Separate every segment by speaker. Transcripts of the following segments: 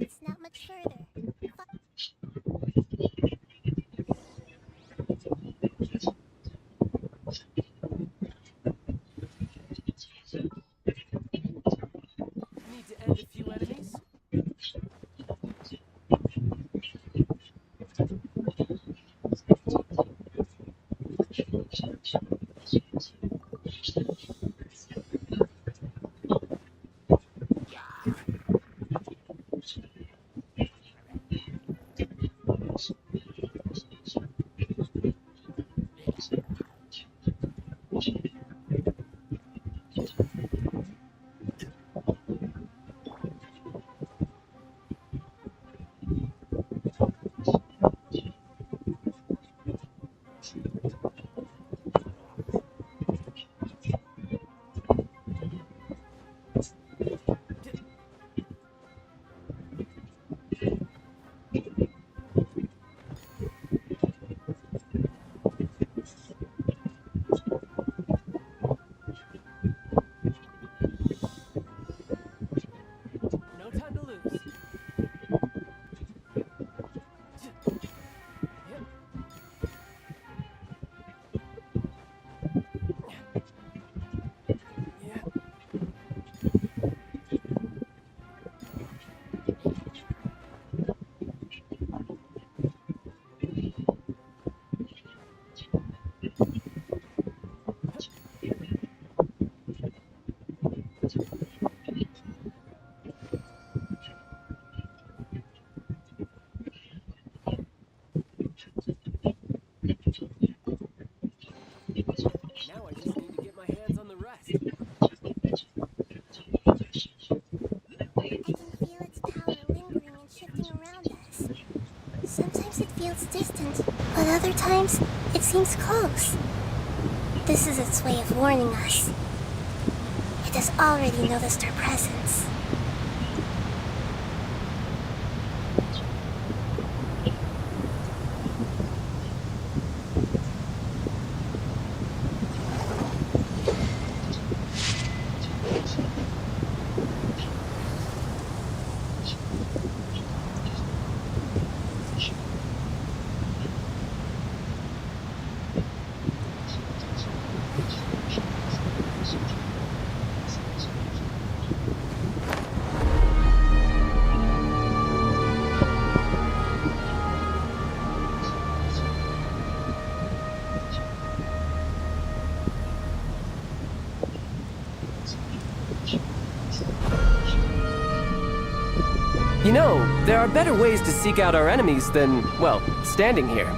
Speaker 1: It's not much further.
Speaker 2: Need to end a few enemies? No time to lose. Yep. Yeah. Now I just need to get my hands on the rest.
Speaker 1: I can feel its power lingering and shifting around us. Sometimes it feels distant, but other times it seems close. This is its way of warning us. It has already noticed our presence.
Speaker 2: You know, there are better ways to seek out our enemies than, well, standing here.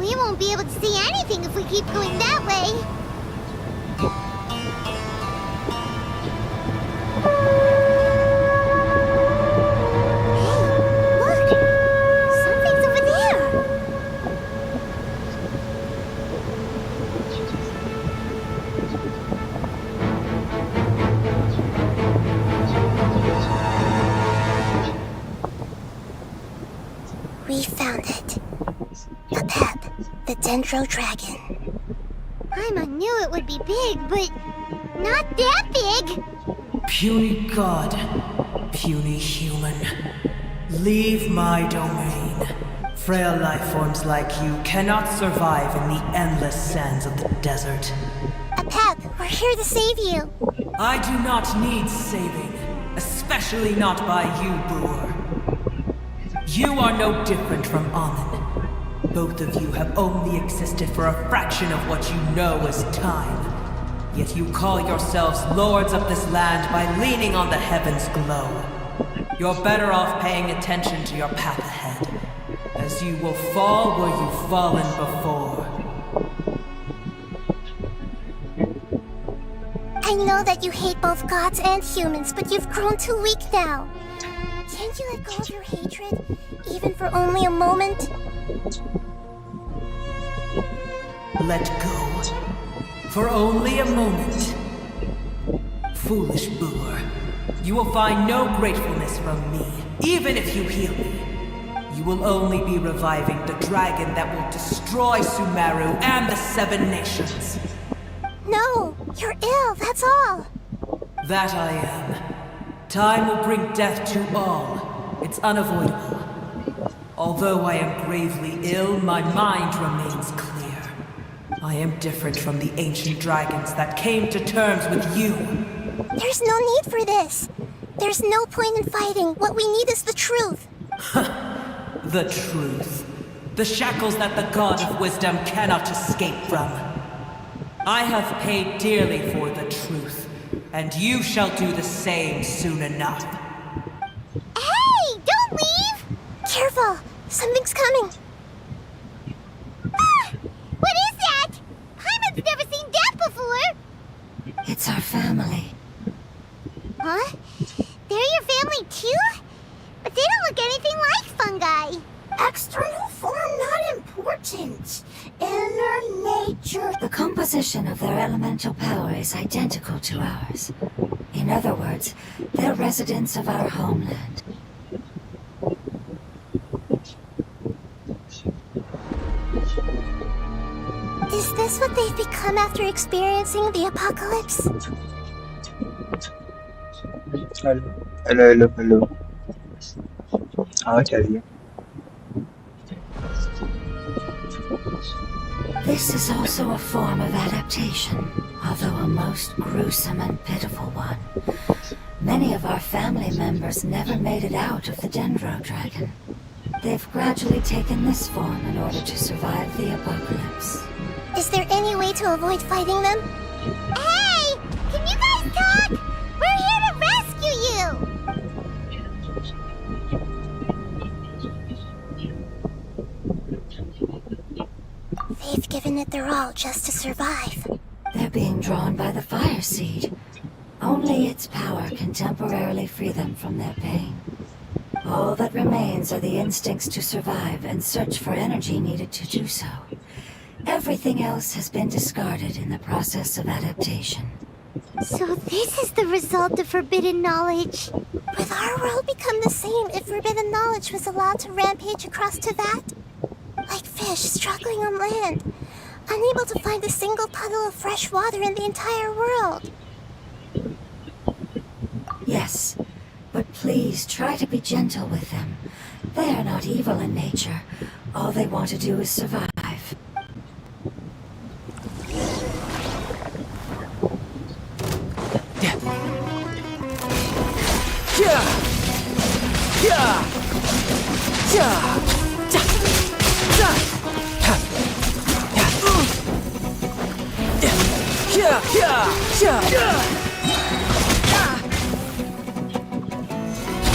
Speaker 1: We won't be able to see anything if we keep going that way. Hey, look! Something's over there! We found it. A pep, the Dendro Dragon. Paimon knew it would be big, but not that big!
Speaker 3: Puny god, puny human, leave my domain. Frail life forms like you cannot survive in the endless sands of the desert.
Speaker 1: A pep, we're here to save you.
Speaker 3: I do not need saving, especially not by you, Boor. You are no different from Amun. Both of you have only existed for a fraction of what you know as time. Yet you call yourselves lords of this land by leaning on the heavens' glow. You're better off paying attention to your path ahead, as you will fall where you've fallen before.
Speaker 1: I know that you hate both gods and humans, but you've grown too weak now. Can't you let go of your hatred, even for only a moment?
Speaker 3: Let go. For only a moment. Foolish Boor. You will find no gratefulness from me, even if you heal me. You will only be reviving the dragon that will destroy Sumeru and the Seven Nations.
Speaker 1: No, you're ill, that's all.
Speaker 3: That I am. Time will bring death to all. It's unavoidable. Although I am gravely ill, my mind remains clear. I am different from the ancient dragons that came to terms with you.
Speaker 1: There's no need for this. There's no point in fighting. What we need is the truth.
Speaker 3: The truth. The shackles that the god of wisdom cannot escape from. I have paid dearly for the truth, and you shall do the same soon enough.
Speaker 1: Hey, don't leave! Careful, something's coming. Ah, what is that? Paimon's never seen that before.
Speaker 4: It's our family.
Speaker 1: Huh? They're your family too? But they don't look anything like fungi.
Speaker 4: External form not important. Inner nature. The composition of their elemental power is identical to ours. In other words, they're residents of our homeland.
Speaker 1: Is this what they've become after experiencing the apocalypse?
Speaker 5: Hello. I'll tell you.
Speaker 4: This is also a form of adaptation, although a most gruesome and pitiful one. Many of our family members never made it out of the Dendro Dragon. They've gradually taken this form in order to survive the apocalypse.
Speaker 1: Is there any way to avoid fighting them? Hey! Can you guys talk? We're here to rescue you! They've given it their all just to survive.
Speaker 4: They're being drawn by the fire seed. Only its power can temporarily free them from their pain. All that remains are the instincts to survive and search for energy needed to do so. Everything else has been discarded in the process of adaptation.
Speaker 1: So this is the result of forbidden knowledge. Would our world become the same if forbidden knowledge was allowed to rampage across Teyvat? Like fish struggling on land, unable to find a single puddle of fresh water in the entire world.
Speaker 4: Yes, but please try to be gentle with them. They are not evil in nature. All they want to do is survive.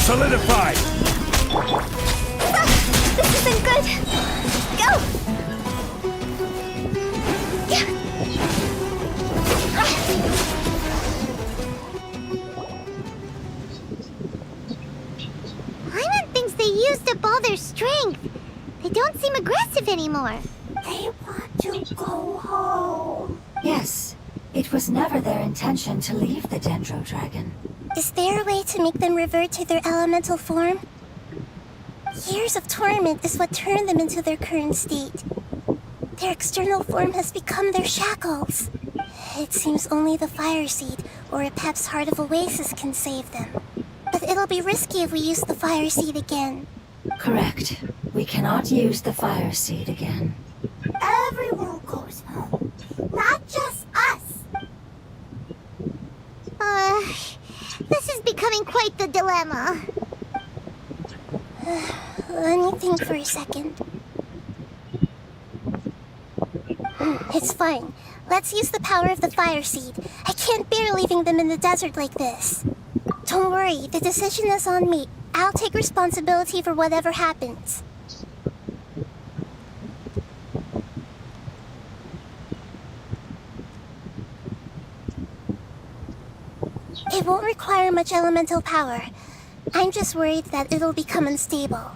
Speaker 6: Solidified!
Speaker 1: This isn't good! Go! Paimon thinks they used up all their strength. They don't seem aggressive anymore.
Speaker 4: They want to go home. Yes, it was never their intention to leave the Dendro Dragon.
Speaker 1: Is there a way to make them revert to their elemental form? Years of torment is what turned them into their current state. Their external form has become their shackles. It seems only the Fire Seed or a Pep's Heart of Oasis can save them. But it'll be risky if we use the Fire Seed again.
Speaker 4: Correct. We cannot use the Fire Seed again.
Speaker 1: Everyone goes home, not just us. This is becoming quite the dilemma. Let me think for a second. It's fine. Let's use the power of the Fire Seed. I can't bear leaving them in the desert like this. Don't worry, the decision is on me. I'll take responsibility for whatever happens. It won't require much elemental power. I'm just worried that it'll become unstable.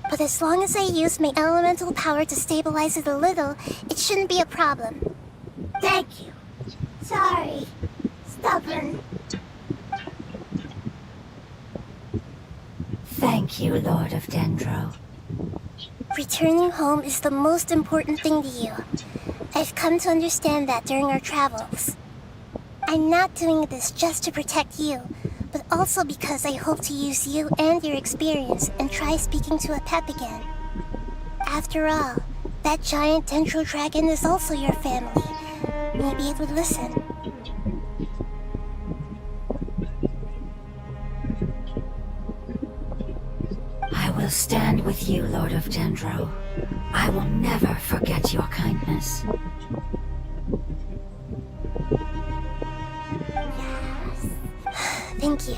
Speaker 1: But as long as I use my elemental power to stabilize it a little, it shouldn't be a problem. Thank you. Sorry. Stubborn.
Speaker 4: Thank you, Lord of Dendro.
Speaker 1: Returning home is the most important thing to you. I've come to understand that during our travels. I'm not doing this just to protect you, but also because I hope to use you and your experience and try speaking to a Pep again. After all, that giant Dendro Dragon is also your family. Maybe it would listen.
Speaker 4: I will stand with you, Lord of Dendro. I will never forget your kindness.
Speaker 1: Thank you.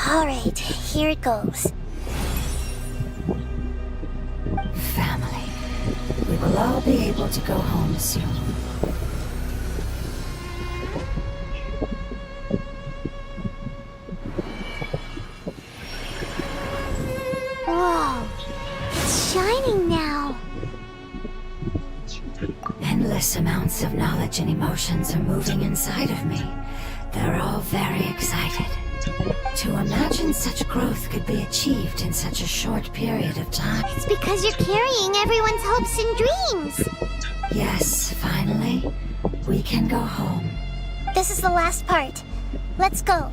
Speaker 1: Alright, here it goes.
Speaker 4: Family. We will all be able to go home soon.
Speaker 1: Whoa, it's shining now.
Speaker 4: Endless amounts of knowledge and emotions are moving inside of me. They're all very excited. To imagine such growth could be achieved in such a short period of time.
Speaker 1: It's because you're carrying everyone's hopes and dreams.
Speaker 4: Yes, finally, we can go home.
Speaker 1: This is the last part. Let's go.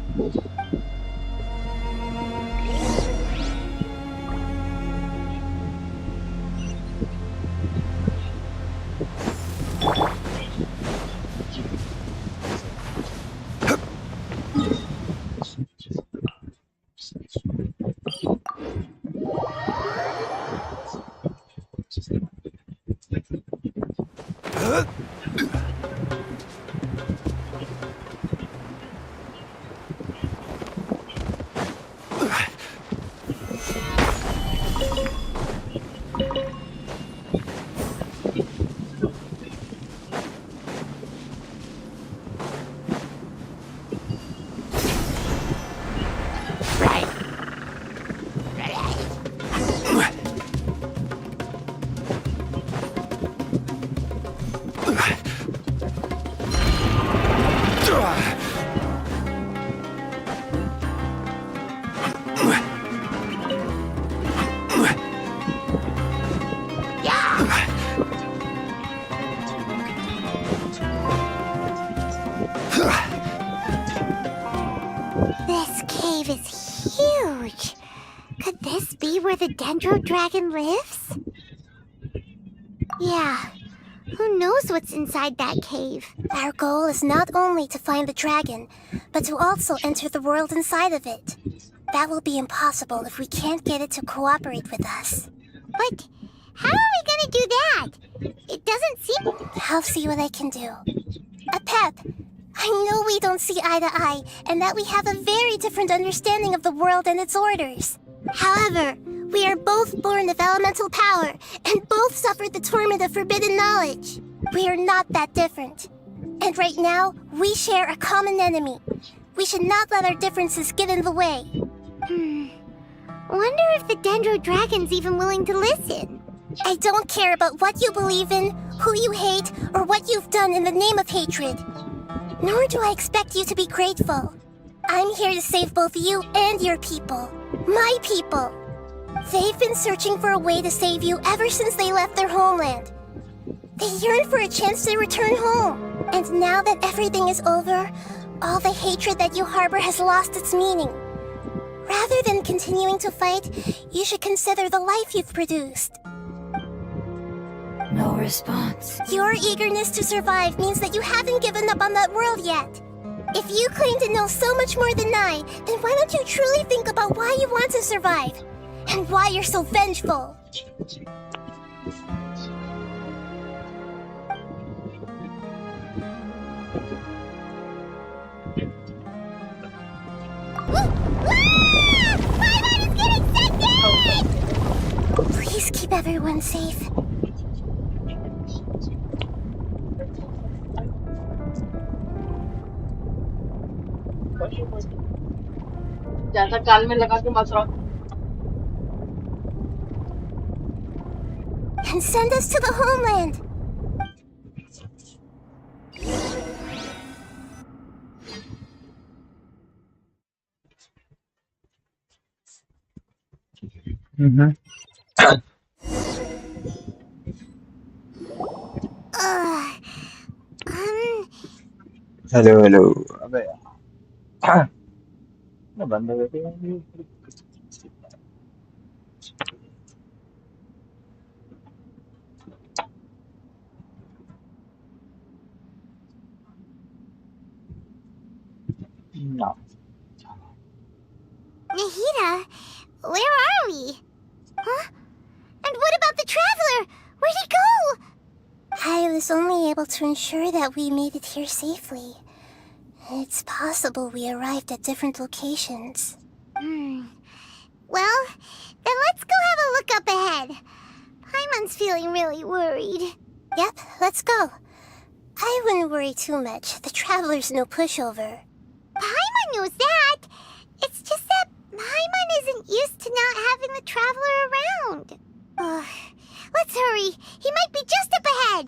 Speaker 1: This cave is huge. Could this be where the Dendro Dragon lives? Yeah. Who knows what's inside that cave? Our goal is not only to find the dragon, but to also enter the world inside of it. That will be impossible if we can't get it to cooperate with us. But how are we gonna do that? It doesn't seem... I'll see what I can do. Pep, I know we don't see eye to eye, and that we have a very different understanding of the world and its orders. However, we are both born of elemental power, and both suffered the torment of forbidden knowledge. We are not that different. And right now, we share a common enemy. We should not let our differences get in the way. Wonder if the Dendro Dragon's even willing to listen. I don't care about what you believe in, who you hate, or what you've done in the name of hatred. Nor do I expect you to be grateful. I'm here to save both you and your people. My people. They've been searching for a way to save you ever since they left their homeland. They yearn for a chance to return home. And now that everything is over, all the hatred that you harbor has lost its meaning. Rather than continuing to fight, you should consider the life you've produced.
Speaker 4: No response.
Speaker 1: Your eagerness to survive means that you haven't given up on that world yet. If you claim to know so much more than I, then why don't you truly think about why you want to survive? And why you're so vengeful? Paimon is getting sent in! Please keep everyone safe.
Speaker 6: ज्यादा कान में लगा के मत रहो.
Speaker 1: And send us to the homeland.
Speaker 5: Hello hello अबे यार मैं बंद हो गई ना
Speaker 1: Nahida, where are we? Huh? And what about the traveler? Where'd he go? I was only able to ensure that we made it here safely. It's possible we arrived at different locations. Well, then let's go have a look up ahead. Paimon's feeling really worried. Yep, let's go. I wouldn't worry too much. The traveler's no pushover. Paimon knows that. It's just that Paimon isn't used to not having the traveler around. Let's hurry. He might be just up ahead.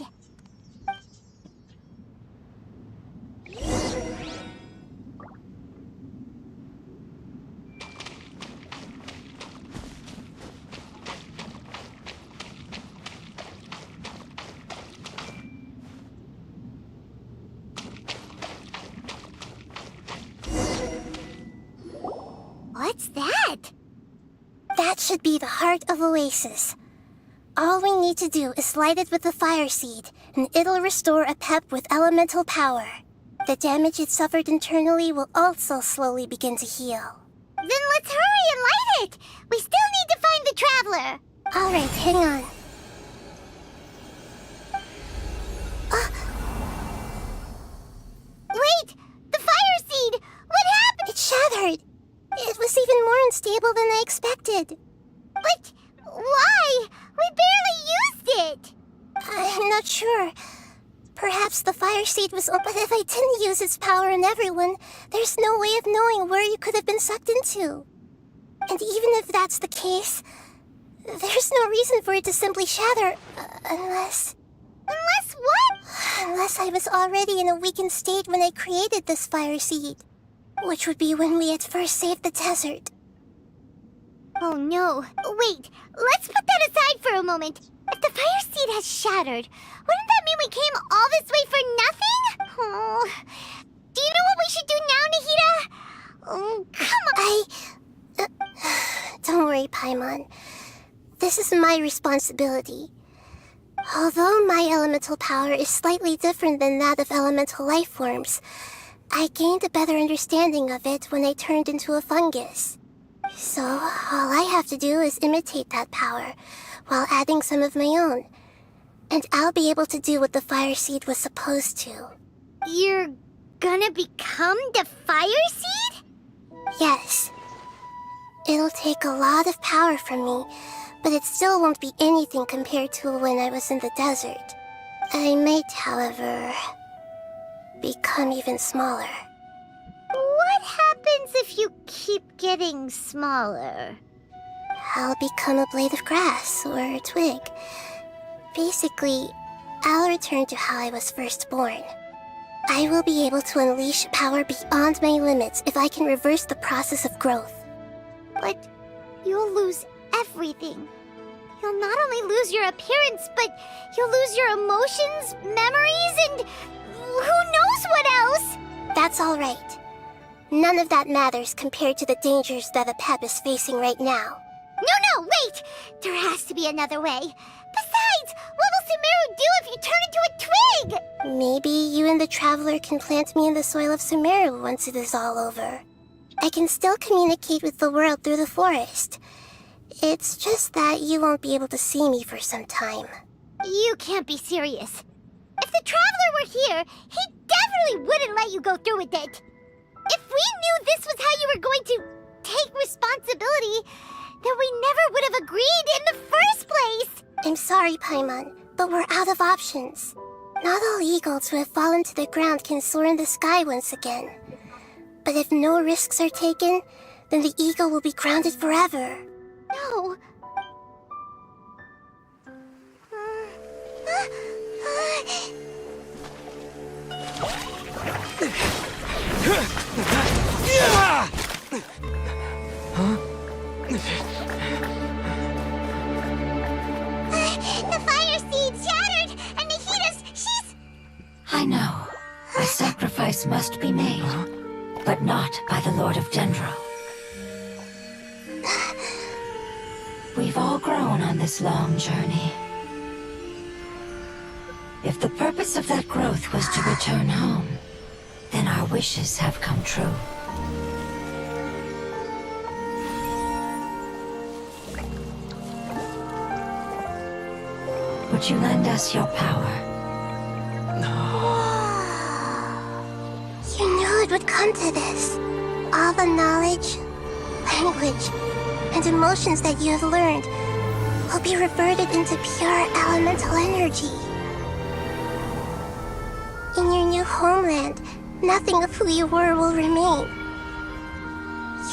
Speaker 1: What's that? That should be the heart of Oasis. All we need to do is light it with the fire seed, and it'll restore a pep with elemental power. The damage it suffered internally will also slowly begin to heal. Then let's hurry and light it! We still need to find the traveler! Alright, hang on. Wait! The fire seed! What happened? It shattered. It was even more unstable than I expected. But why? We barely used it! I'm not sure. Perhaps the fire seed was open. But if I didn't use its power on everyone, there's no way of knowing where you could have been sucked into. And even if that's the case, there's no reason for it to simply shatter, unless... Unless what? Unless I was already in a weakened state when I created this fire seed. Which would be when we had first saved the desert. Oh no. Wait, let's put that aside for a moment. If the fire seed has shattered, wouldn't that mean we came all this way for nothing? Oh. Do you know what we should do now, Nahida? Oh, come on. Don't worry, Paimon. This is my responsibility. Although my elemental power is slightly different than that of elemental life forms, I gained a better understanding of it when I turned into a fungus. So, all I have to do is imitate that power, while adding some of my own. And I'll be able to do what the fire seed was supposed to. You're gonna become the fire seed? Yes. It'll take a lot of power from me, but it still won't be anything compared to when I was in the desert. I might, however, become even smaller. What happens if you keep getting smaller? I'll become a blade of grass or a twig. Basically, I'll return to how I was first born. I will be able to unleash power beyond my limits if I can reverse the process of growth. But you'll lose everything. You'll not only lose your appearance, but you'll lose your emotions, memories, and who knows what else? That's all right. None of that matters compared to the dangers that a pep is facing right now. No, wait! There has to be another way. Besides, what will Sumeru do if you turn into a twig? Maybe you and the Traveler can plant me in the soil of Sumeru once it is all over. I can still communicate with the world through the forest. It's just that you won't be able to see me for some time. You can't be serious. If the Traveler were here, he definitely wouldn't let you go through with it. If we knew this was how you were going to take responsibility, then we never would have agreed in the first place! I'm sorry, Paimon, but we're out of options. Not all eagles who have fallen to the ground can soar in the sky once again. But if no risks are taken, then the eagle will be grounded forever. No. The fire seed shattered, and she's...
Speaker 4: I know. A sacrifice must be made, but not by the Lord of Dendro. We've all grown on this long journey. If the purpose of that growth was to return home, then our wishes have come true. Would you lend us your power?
Speaker 1: You knew it would come to this. All the knowledge, language, and emotions that you have learned will be reverted into pure elemental energy. In your new homeland, nothing of who you were will remain.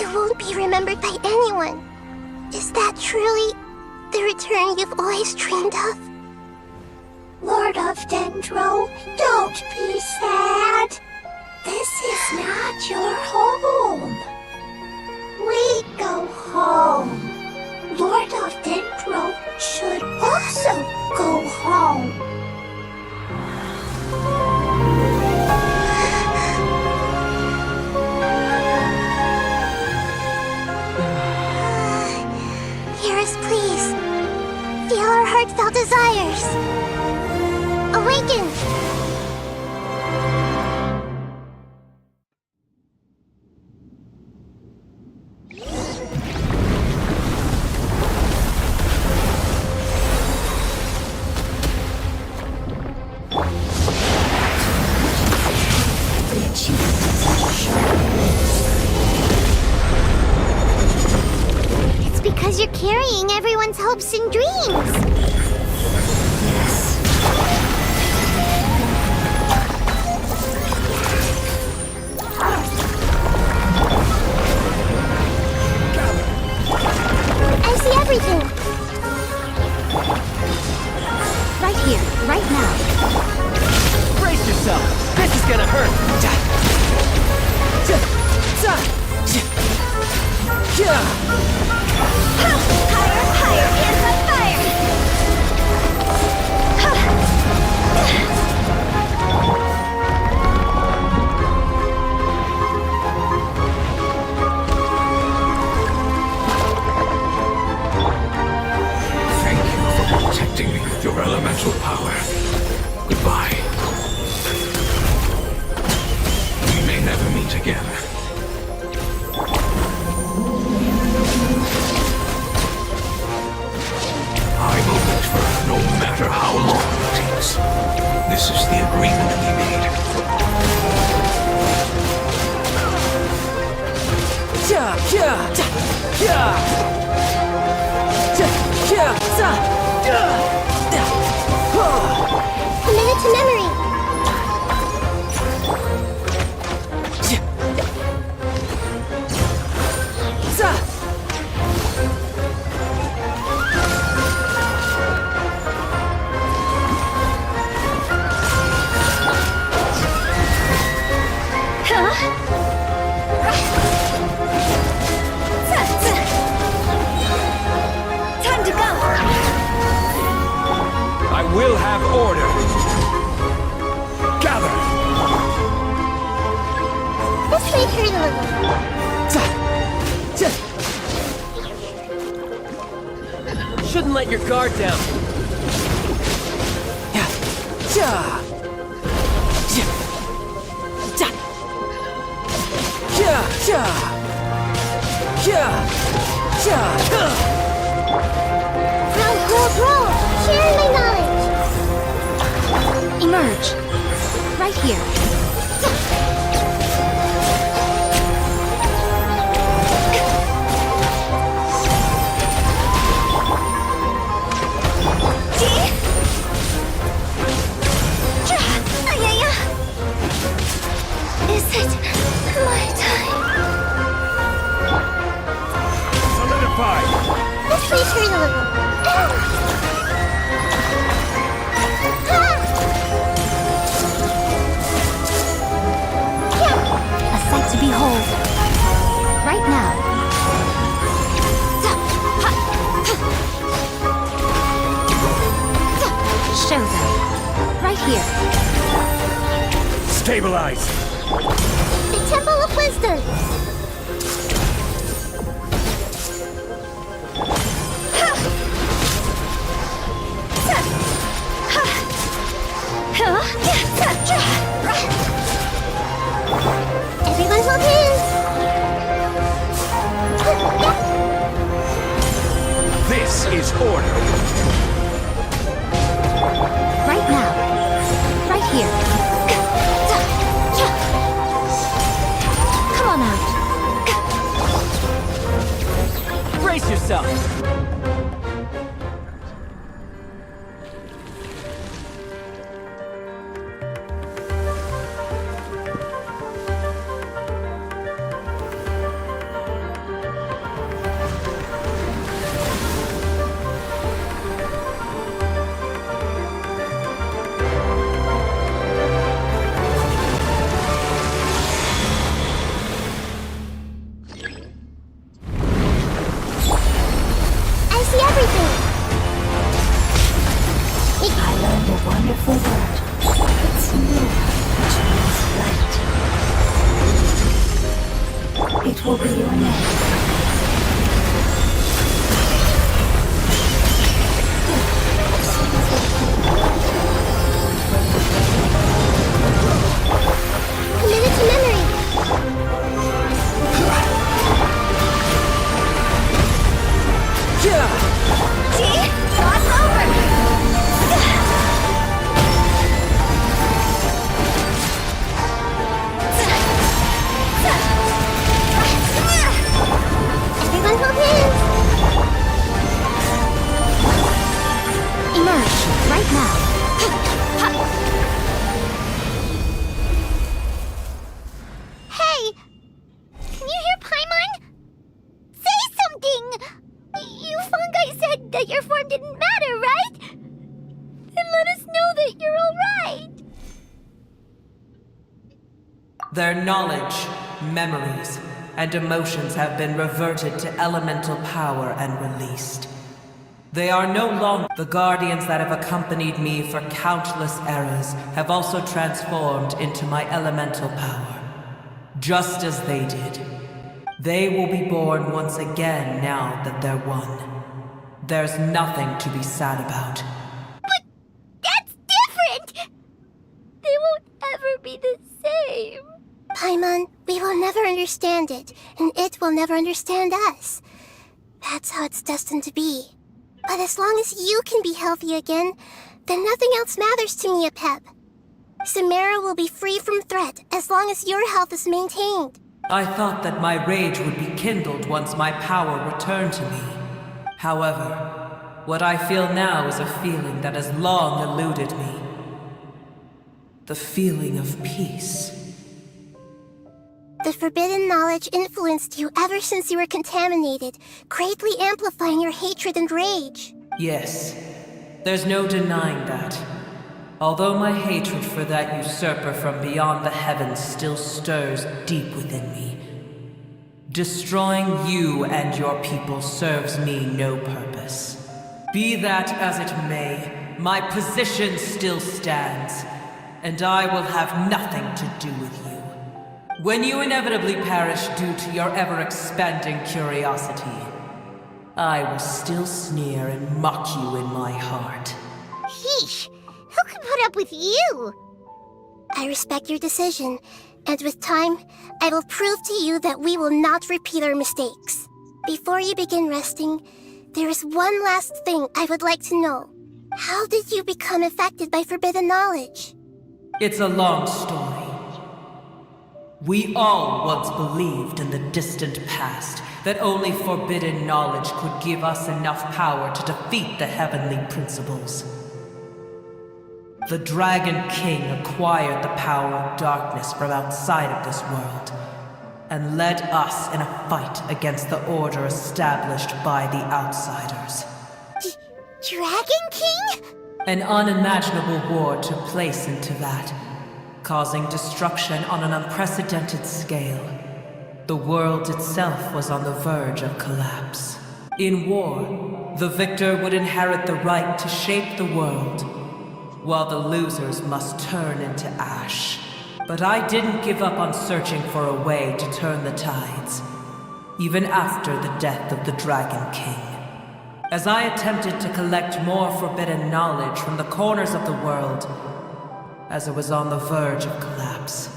Speaker 1: You won't be remembered by anyone. Is that truly the return you've always dreamed of?
Speaker 4: Lord of Dendro, don't be sad. This is not your home. We go home. Lord of Dendro should also go home.
Speaker 1: Hear us, please. Feel our heartfelt desires. Awaken! It's because you're carrying everyone's hopes and dreams.
Speaker 4: Yes.
Speaker 1: I see everything.
Speaker 7: Right here, right now.
Speaker 2: Brace yourself. This is gonna hurt.
Speaker 1: Higher, higher, hands on fire!
Speaker 8: Thank you for protecting me with your elemental power. Goodbye. We may never meet again. I will wait for her no matter how long it takes. This is the agreement we made.
Speaker 1: Commit it to memory.
Speaker 7: Time to go!
Speaker 8: I will have order. Gather!
Speaker 1: Let's retreat a little.
Speaker 2: Shouldn't let your guard down.
Speaker 1: Roll. Sharing my knowledge.
Speaker 7: Emerge. Right here.
Speaker 1: Is it my time?
Speaker 8: Solidify!
Speaker 1: Let's retreat a little.
Speaker 7: A sight to behold. Right now. Show them. Right here.
Speaker 8: Stabilize!
Speaker 1: The Temple of Wisdom. Everyone hold hands.
Speaker 8: This is order!
Speaker 7: Right now. Right here. Come on out.
Speaker 2: Brace yourself.
Speaker 1: I see everything.
Speaker 4: I learned a wonderful word. It's new, which means light. It will be your name.
Speaker 1: Commit it to memory.
Speaker 7: Cross over.
Speaker 1: didn't matter, right? Then let us know that you're alright.
Speaker 3: Their knowledge, memories, and emotions have been reverted to elemental power and released. They are no longer the guardians that have accompanied me for countless eras have also transformed into my elemental power. Just as they did. They will be born once again now that they're one. There's nothing to be sad about.
Speaker 1: But that's different! They won't ever be the same. Paimon, we will never understand it, and it will never understand us. That's how it's destined to be. But as long as you can be healthy again, then nothing else matters to me, Apep. Samara will be free from threat as long as your health is maintained.
Speaker 3: I thought that my rage would be kindled once my power returned to me. However, what I feel now is a feeling that has long eluded me. The feeling of peace.
Speaker 1: The forbidden knowledge influenced you ever since you were contaminated, greatly amplifying your hatred and rage.
Speaker 3: Yes, there's no denying that. Although my hatred for that usurper from beyond the heavens still stirs deep within me. Destroying you and your people serves me no purpose. Be that as it may, my position still stands, and I will have nothing to do with you. When you inevitably perish due to your ever-expanding curiosity, I will still sneer and mock you in my heart.
Speaker 1: Heesh! Who can put up with you? I respect your decision, and with time, I will prove to you that we will not repeat our mistakes. Before you begin resting, there is one last thing I would like to know. How did you become affected by forbidden knowledge?
Speaker 3: It's a long story. We all once believed in the distant past that only forbidden knowledge could give us enough power to defeat the heavenly principles. The Dragon King acquired the power of darkness from outside of this world, and led us in a fight against the order established by the outsiders.
Speaker 1: Dragon King?
Speaker 3: An unimaginable war took place into that, causing destruction on an unprecedented scale. The world itself was on the verge of collapse. In war, the victor would inherit the right to shape the world, while the losers must turn into ash. But I didn't give up on searching for a way to turn the tides, even after the death of the Dragon King. As I attempted to collect more forbidden knowledge from the corners of the world, as it was on the verge of collapse,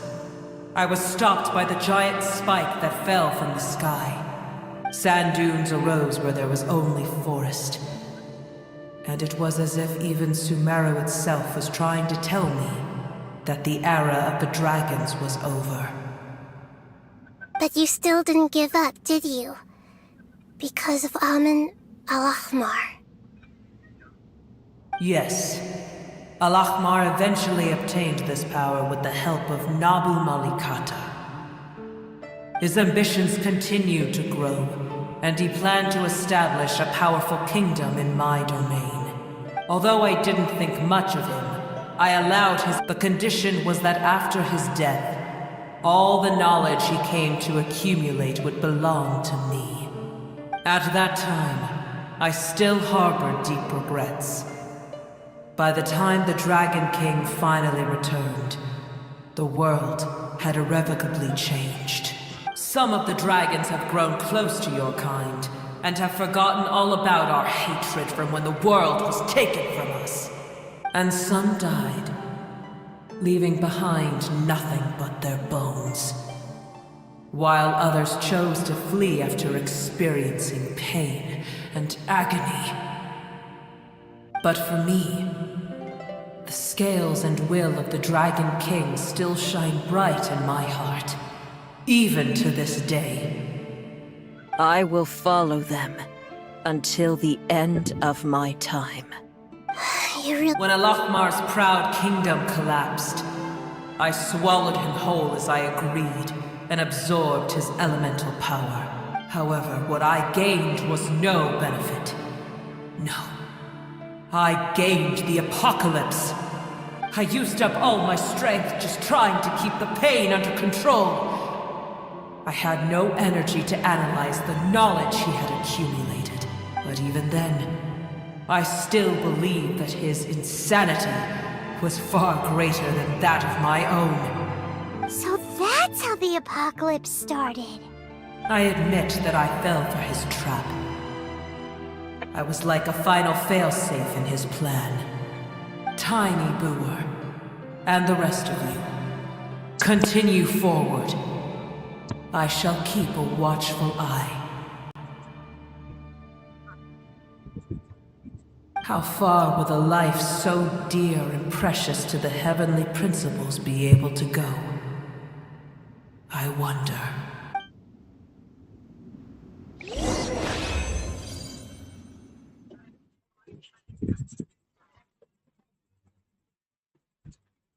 Speaker 3: I was stopped by the giant spike that fell from the sky. Sand dunes arose where there was only forest. And it was as if even Sumeru itself was trying to tell me that the era of the dragons was over.
Speaker 1: But you still didn't give up, did you? Because of Amun Al-Ahmar.
Speaker 3: Yes. Al-Ahmar eventually obtained this power with the help of Nabu Malikata. His ambitions continued to grow, and he planned to establish a powerful kingdom in my domain. Although I didn't think much of him, I allowed his... The condition was that after his death, all the knowledge he came to accumulate would belong to me. At that time, I still harbored deep regrets. By the time the Dragon King finally returned, the world had irrevocably changed. Some of the dragons have grown close to your kind, and have forgotten all about our hatred from when the world was taken from us. And some died, leaving behind nothing but their bones. While others chose to flee after experiencing pain and agony. But for me, the scales and will of the Dragon King still shine bright in my heart, even to this day.
Speaker 9: I will follow them until the end of my time.
Speaker 3: When Al-Ahmar's proud kingdom collapsed, I swallowed him whole as I agreed and absorbed his elemental power. However, what I gained was no benefit. No. I gained the apocalypse. I used up all my strength just trying to keep the pain under control. I had no energy to analyze the knowledge he had accumulated. But even then, I still believed that his insanity was far greater than that of my own.
Speaker 1: So that's how the apocalypse started.
Speaker 3: I admit that I fell for his trap. I was like a final failsafe in his plan. Tiny Booer, and the rest of you, continue forward. I shall keep a watchful eye. How far will a life so dear and precious to the heavenly principles be able to go? I wonder.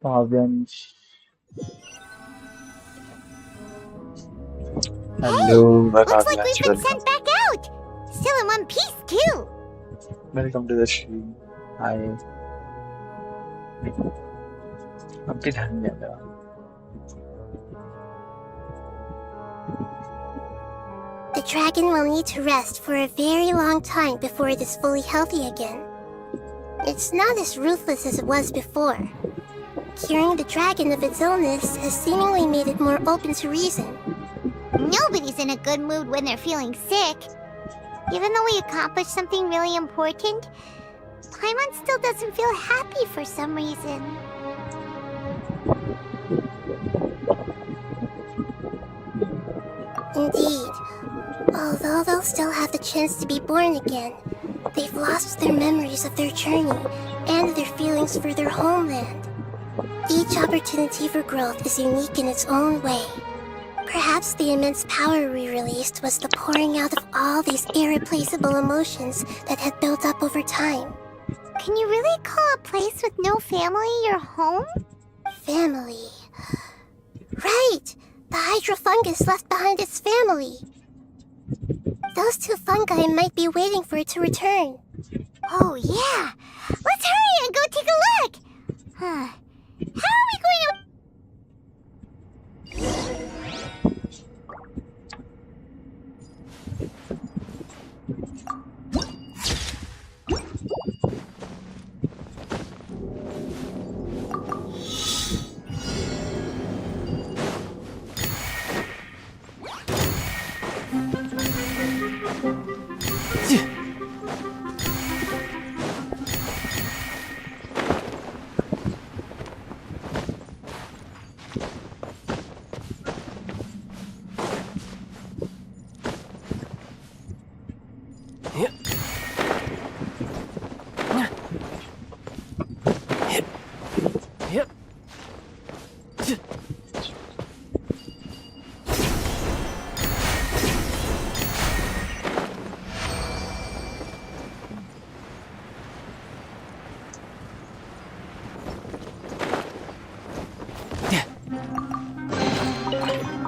Speaker 5: Orange. Hello,
Speaker 1: Looks like we've
Speaker 5: Varanasi,
Speaker 1: been
Speaker 5: welcome.
Speaker 1: sent back out! Still in one piece, too!
Speaker 5: Welcome to the stream. Hi. अब भी ध्यान नहीं आता.
Speaker 1: The dragon will need to rest for a very long time before it is fully healthy again. It's not as ruthless as it was before. Curing the dragon of its illness has seemingly made it more open to reason. Nobody's in a good mood when they're feeling sick. Even though we accomplished something really important, Paimon still doesn't feel happy for some reason. Indeed. Although they'll still have the chance to be born again, they've lost their memories of their journey and their feelings for their homeland. Each opportunity for growth is unique in its own way. Perhaps the immense power we released was the pouring out of all these irreplaceable emotions that had built up over time. Can you really call a place with no family your home? Family. Right! The hydrofungus left behind its family. Those two fungi might be waiting for it to return. Oh yeah! Let's hurry and go take a look! How are we going to...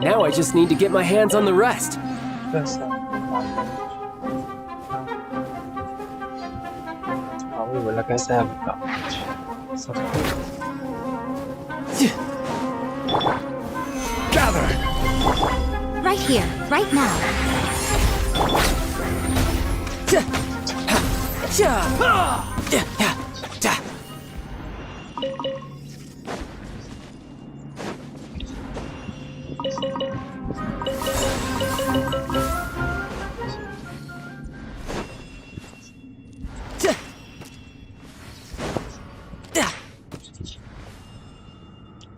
Speaker 2: Now I just need to get my hands on the rest.
Speaker 5: बोला कैसा है आपका?
Speaker 2: Gather!
Speaker 7: Right here, right now.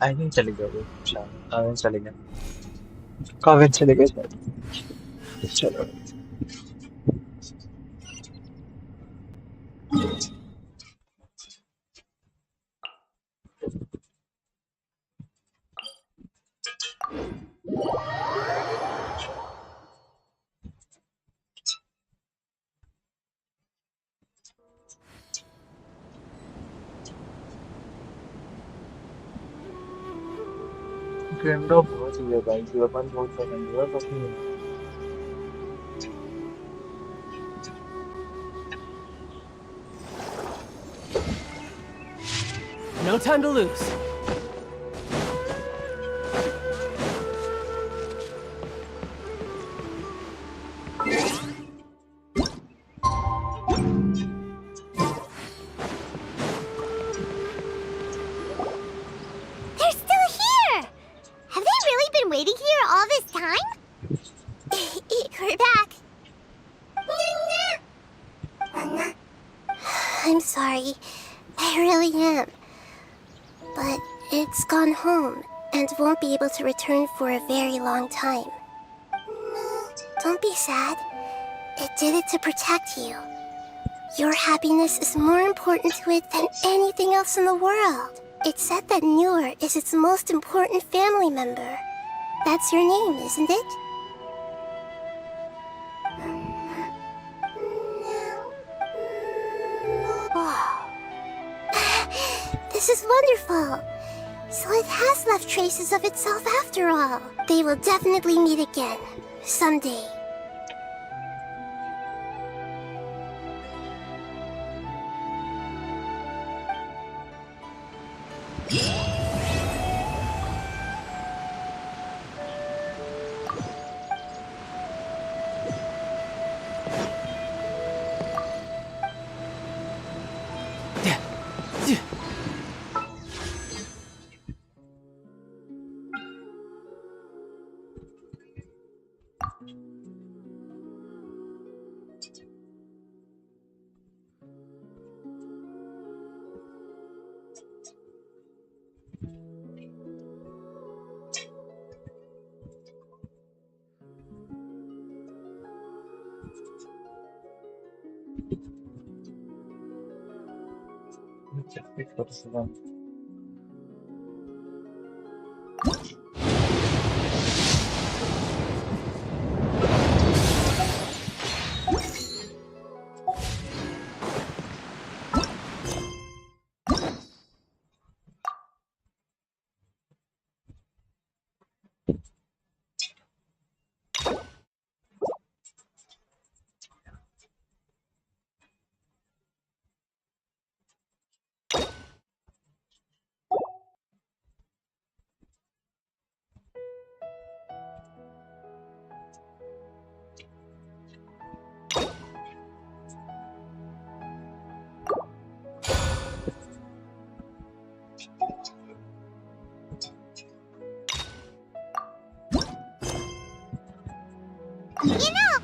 Speaker 5: आई नहीं चलेगा वो शायद आवें चलेगा कावें चलेगा शायद चलो Gandalf बहुत ही है भाई जो अपन बहुत पसंद है बस नहीं
Speaker 2: No time to lose.
Speaker 1: They're still here! Have they really been waiting here all this time? We're back. I'm sorry. I really am. But it's gone home and won't be able to return for a very long time. Don't be sad. It did it to protect you. Your happiness is more important to it than anything else in the world. It's said that Noor is its most important family member. That's your name, isn't it? This is wonderful. So it has left traces of itself after all. They will definitely meet again. Someday. You know...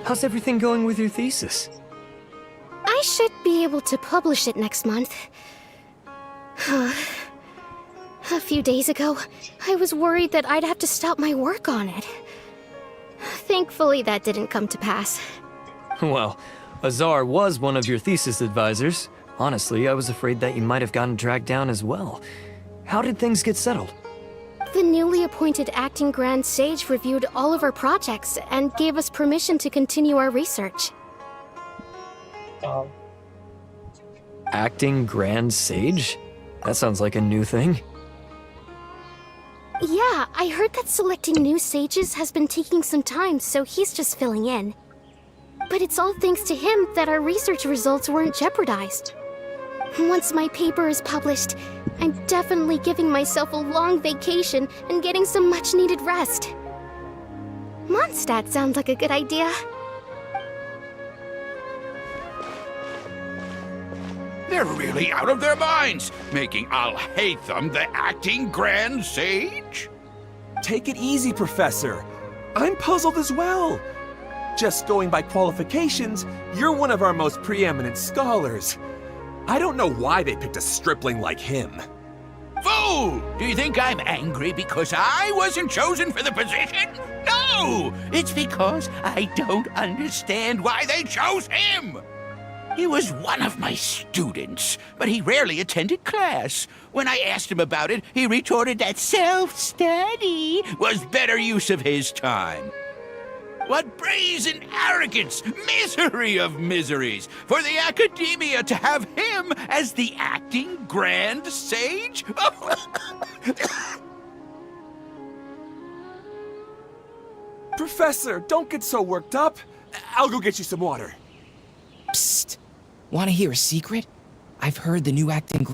Speaker 2: How's everything going with your thesis?
Speaker 7: I should be able to publish it next month. A few days ago, I was worried that I'd have to stop my work on it. Thankfully, that didn't come to pass.
Speaker 2: Well, Azar was one of your thesis advisors. Honestly, I was afraid that you might have gotten dragged down as well. How did things get settled?
Speaker 7: The newly appointed acting Grand Sage reviewed all of our projects and gave us permission to continue our research.
Speaker 2: Acting Grand Sage? That sounds like a new thing.
Speaker 7: Yeah, I heard that selecting new sages has been taking some time, so he's just filling in. But it's all thanks to him that our research results weren't jeopardized. Once my paper is published, I'm definitely giving myself a long vacation and getting some much-needed rest. Mondstadt sounds like a good idea.
Speaker 8: They're really out of their minds, making Al-Haytham the acting Grand Sage?
Speaker 10: Take it easy, Professor. I'm puzzled as well. Just going by qualifications, you're one of our most preeminent scholars. I don't know why they picked a stripling like him.
Speaker 8: Fool! Do you think I'm angry because I wasn't chosen for the position? No! It's because I don't understand why they chose him! He was one of my students, but he rarely attended class. When I asked him about it, he retorted that self-study was better use of his time. What brazen arrogance! Misery of miseries! For the Academia to have him as the acting Grand Sage?
Speaker 10: Professor, don't get so worked up. I'll go get you some water.
Speaker 11: Psst. Want to hear a secret? I've heard the new acting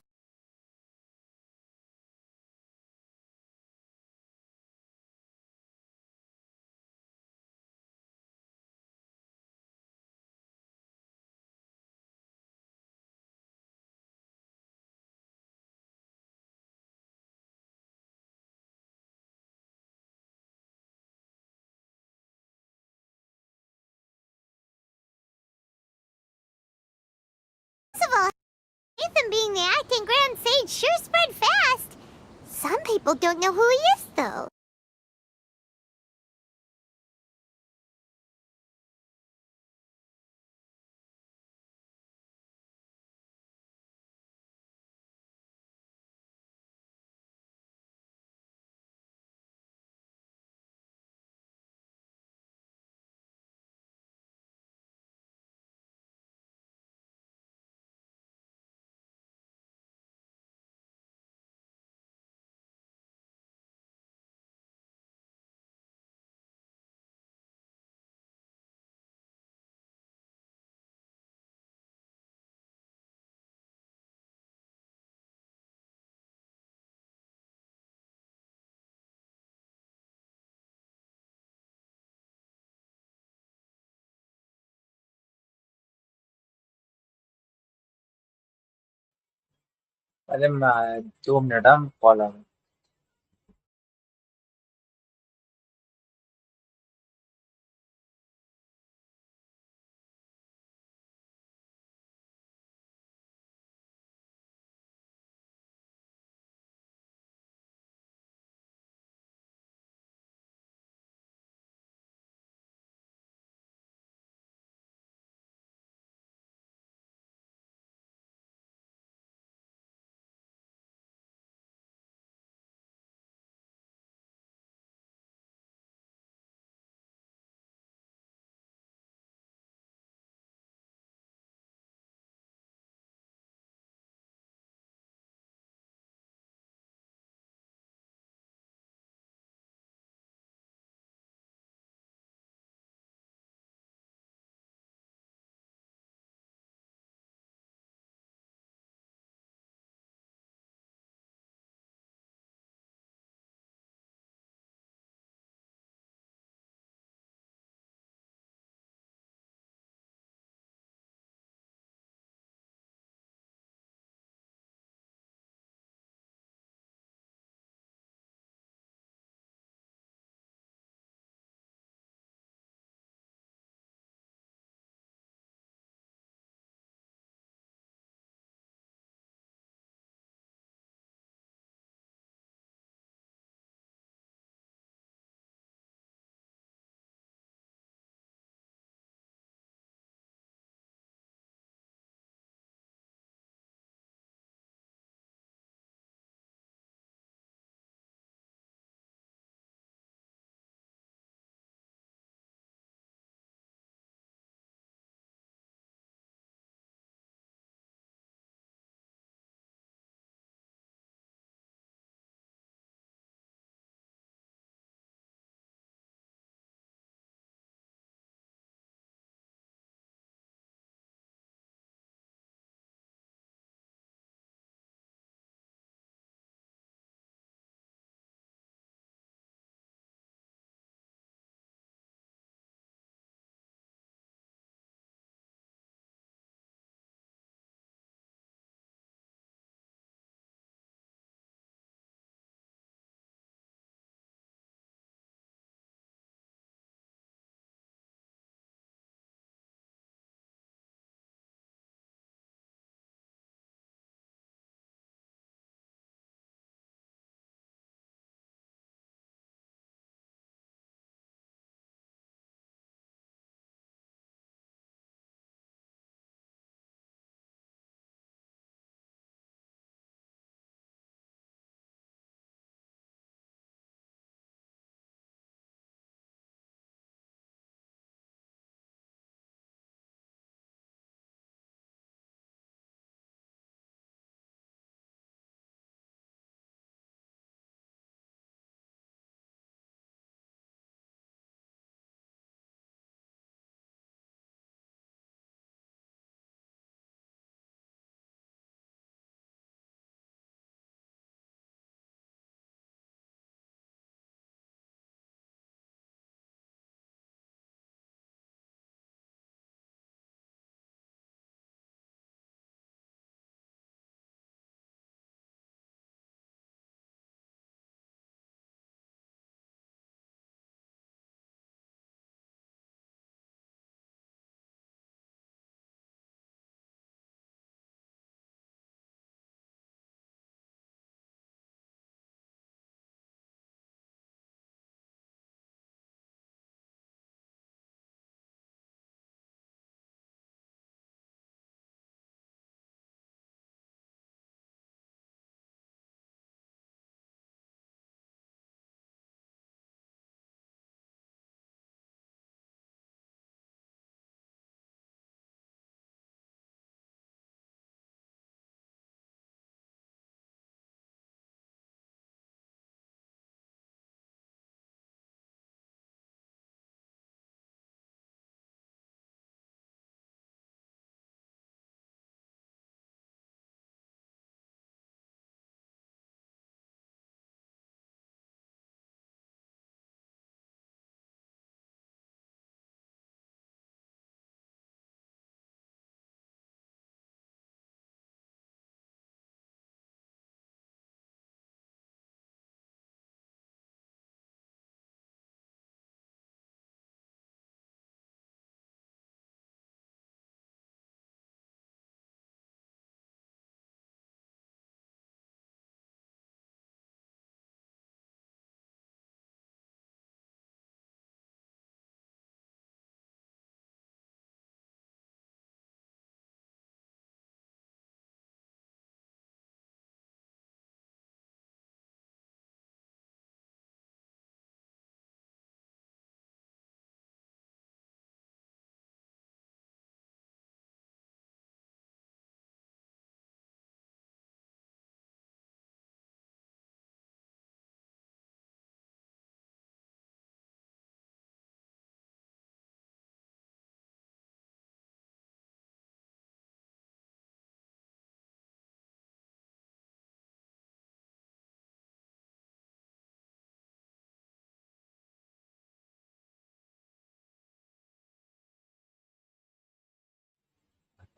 Speaker 1: First of all, Ethan being the acting Grand Sage sure spread fast. Some people don't know who he is, though.
Speaker 5: अरे मैं 2 minute call आ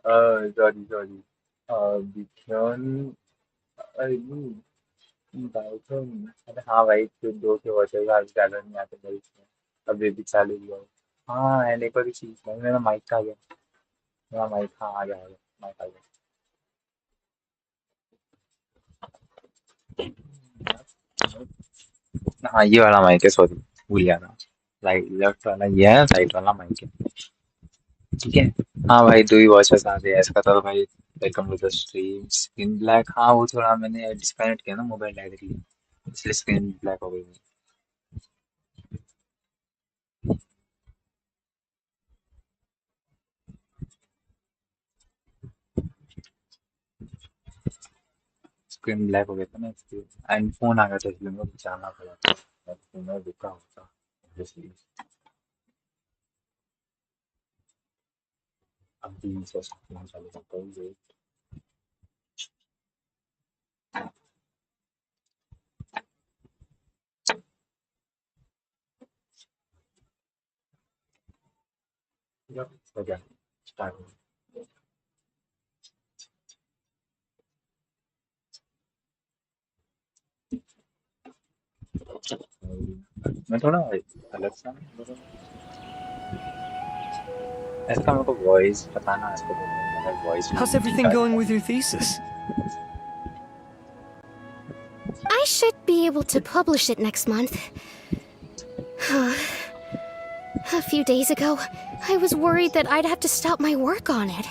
Speaker 5: sorry. बिथ्योन नहीं बाइथन अरे हाँ भाई तो दो के watches आज ज़्यादा नहीं आते भाई इसमें अभी भी चालू हुआ है। हाँ एंड एक और चीज़ भाई मेरा माइक आ गया मेरा माइक हाँ आ गया माइक आ गया हाँ ये वाला माइक है सॉरी भूल गया था राइट लेफ्ट वाला ये है राइट वाला माइक है ठीक है हाँ भाई दो ही वॉचेस आ गए ऐसा था तो भाई welcome to the stream screen black हाँ वो थोड़ा मैंने डिस्कनेक्ट किया ना मोबाइल डायरेक्टली इसलिए स्क्रीन ब्लैक हो गई स्क्रीन ब्लैक हो गया था ना इसलिए एंड फोन आ गया था इसलिए मुझे जाना पड़ा था मैं रुका होता इसलिए अब भी से फोन चालू करता हूँ हो गया स्टार्ट मैं थोड़ा अलग सा ऐसा मेरे को वॉइस बताना इसको मैंने voice
Speaker 2: How's everything going with your thesis?
Speaker 7: I should be able to publish it next month. A few days ago, I was worried that I'd have to stop my work on it.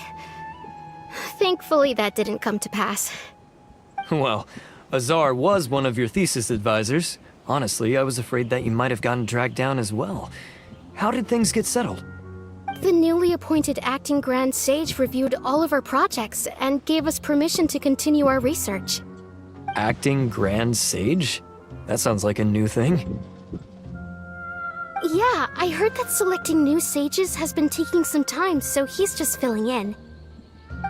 Speaker 7: Thankfully, that didn't come to pass.
Speaker 2: Well, Azar was one of your thesis advisors. Honestly, I was afraid that you might have gotten dragged down as well. How did things get settled?
Speaker 7: The newly appointed acting Grand Sage reviewed all of our projects and gave us permission to continue our research.
Speaker 2: Acting Grand Sage? That sounds like a new thing.
Speaker 7: Yeah, I heard that selecting new sages has been taking some time, so he's just filling in.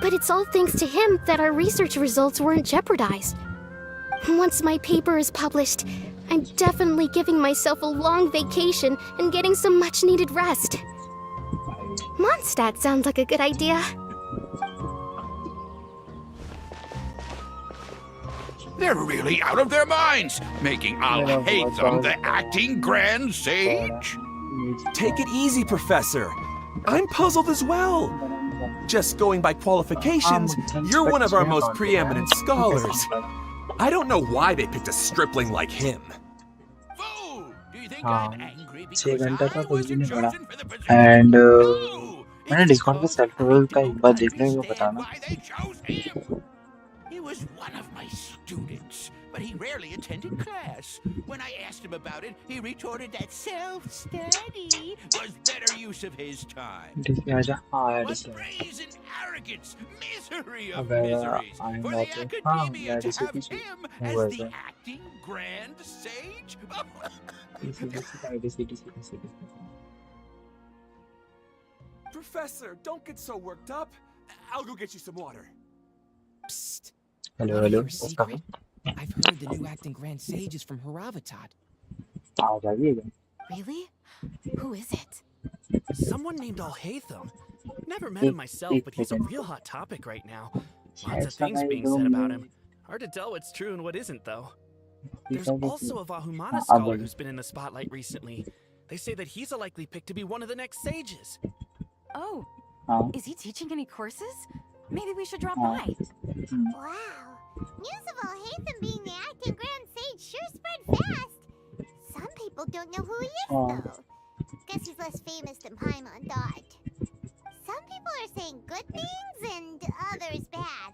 Speaker 7: But it's all thanks to him that our research results weren't jeopardized. Once my paper is published, I'm definitely giving myself a long vacation and getting some much-needed rest. Mondstadt sounds like a good idea.
Speaker 8: They're really out of their minds, making I'll hate them the acting Grand Sage.
Speaker 10: Take it easy, Professor. I'm puzzled as well. Just going by qualifications, you're one of our most preeminent scholars. I don't know why they picked a stripling like him.
Speaker 8: Fool! Do you think
Speaker 5: हाँ
Speaker 8: I'm angry
Speaker 5: 6
Speaker 8: because
Speaker 5: घंटा था
Speaker 8: I
Speaker 5: कुछ भी
Speaker 8: wasn't
Speaker 5: नहीं पड़ा
Speaker 8: chosen for the position?
Speaker 5: And
Speaker 8: No!
Speaker 5: मैंने
Speaker 8: It's
Speaker 5: discount पे
Speaker 8: because
Speaker 5: self
Speaker 8: I
Speaker 5: का एक बार
Speaker 8: don't
Speaker 5: देख रहे हो
Speaker 8: understand
Speaker 5: बताना
Speaker 8: why they chose him. He was one of my students, but he rarely attended class. When I asked him about it, he retorted that self-study was better use of his time.
Speaker 5: Disk आजा हाँ आया
Speaker 8: What
Speaker 5: disk
Speaker 8: brazen arrogance, misery of
Speaker 5: अब
Speaker 8: miseries, for
Speaker 5: आएगा
Speaker 8: the
Speaker 5: तो हाँ
Speaker 8: academia
Speaker 5: मैं
Speaker 8: to
Speaker 5: disc
Speaker 8: have
Speaker 5: पीछे
Speaker 8: him
Speaker 5: हुआ
Speaker 8: as the
Speaker 5: था
Speaker 8: acting Grand Sage?
Speaker 5: Disk
Speaker 10: Professor, don't get so worked up. I'll go get you some water.
Speaker 11: Psst.
Speaker 5: Hello
Speaker 11: Wanna
Speaker 5: hello
Speaker 11: hear a secret? I've heard the new acting Grand Sage is from Haravatat.
Speaker 5: आ जाइएगा
Speaker 12: Really? Who is it?
Speaker 13: Someone named Alhaitham. Never met him myself, but he's a real hot topic right now. Lots of things being said about him. Hard to tell what's true and what isn't, though. There's also a Vahumana scholar who's been in the spotlight recently. They say that he's a likely pick to be one of the next sages.
Speaker 12: Oh,
Speaker 5: हाँ
Speaker 12: is he teaching any courses? Maybe we should drop
Speaker 5: हाँ
Speaker 12: by.
Speaker 1: Wow. News of Alhaitham being the acting Grand Sage sure spread fast. Some people don't know who he is,
Speaker 5: हाँ
Speaker 1: though. Guess he's less famous than Paimon thought. Some people are saying good things and others bad.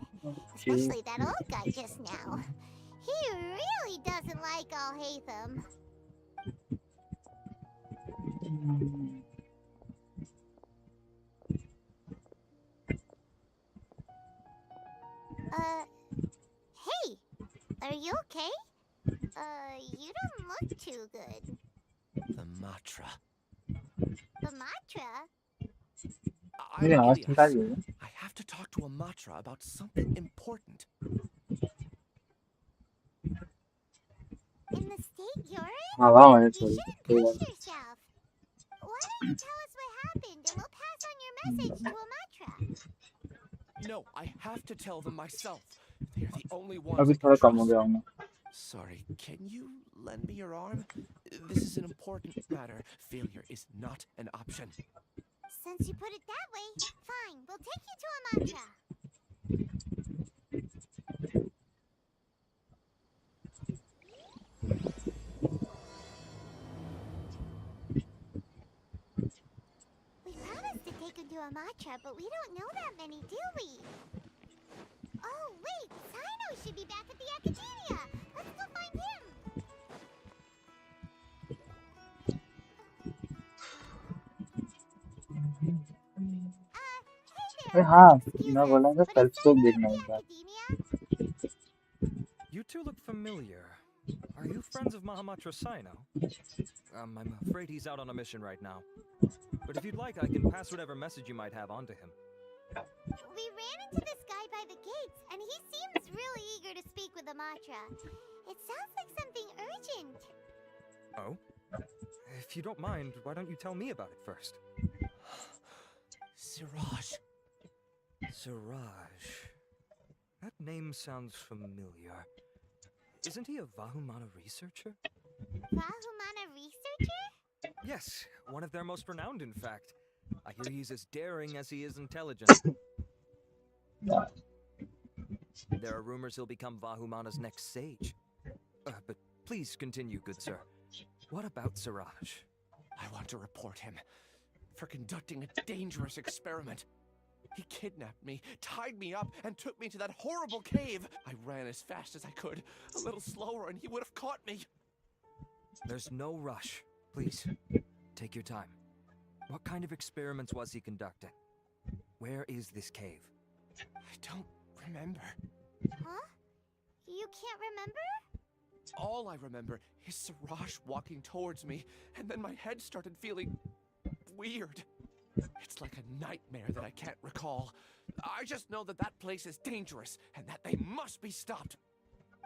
Speaker 1: Especially that old guy just now. He really doesn't like Alhaitham. Hey, are you okay? You don't look too good.
Speaker 11: The Matra.
Speaker 1: The Matra?
Speaker 5: मेरे आवाज निकाल दिया
Speaker 11: I have to talk to a Matra about something important.
Speaker 1: In the state you're in?
Speaker 5: हाँ वाह मैंने
Speaker 1: You
Speaker 5: छोड़ी
Speaker 1: shouldn't
Speaker 5: कोई
Speaker 1: push
Speaker 5: बात
Speaker 1: yourself. Why don't you tell us what happened and we'll pass on your message to a Matra?
Speaker 14: No, I have to tell them myself. They're the only ones
Speaker 5: अभी
Speaker 14: I
Speaker 5: थोड़ा
Speaker 14: can
Speaker 5: कम हो
Speaker 14: trust.
Speaker 5: गया हूँ मैं.
Speaker 14: Sorry, can you lend me your arm? This is an important matter. Failure is not an option.
Speaker 1: Since you put it that way, fine. We'll take you to a mantra. We promised to take him to a mantra, but we don't know that many, do we? Oh, wait! Sino should be back at the academia! Let's go find him!
Speaker 5: अरे हाँ, मैं बोला था self scope देखना एक बार.
Speaker 15: You two look familiar. Are you friends of Mahamatra Sino? I'm afraid he's out on a mission right now. But if you'd like, I can pass whatever message you might have on to him.
Speaker 1: We ran into this guy by the gates, and he seems really eager to speak with the mantra. It sounds like something urgent.
Speaker 15: Oh? If you don't mind, why don't you tell me about it first?
Speaker 14: Siraj.
Speaker 15: Siraj. That name sounds familiar. Isn't he a Vahumana researcher?
Speaker 1: Vahumana researcher?
Speaker 15: Yes, one of their most renowned, in fact. I hear he's as daring as he is intelligent. There are rumors he'll become Vahumana's next sage. But please continue, good sir. What about Siraj?
Speaker 14: I want to report him for conducting a dangerous experiment. He kidnapped me, tied me up, and took me to that horrible cave. I ran as fast as I could, a little slower, and he would have caught me.
Speaker 15: There's no rush. Please, take your time. What kind of experiments was he conducting? Where is this cave?
Speaker 14: I don't remember.
Speaker 1: Huh? You can't remember?
Speaker 14: All I remember is Siraj walking towards me, and then my head started feeling weird. It's like a nightmare that I can't recall. I just know that that place is dangerous, and that they must be stopped.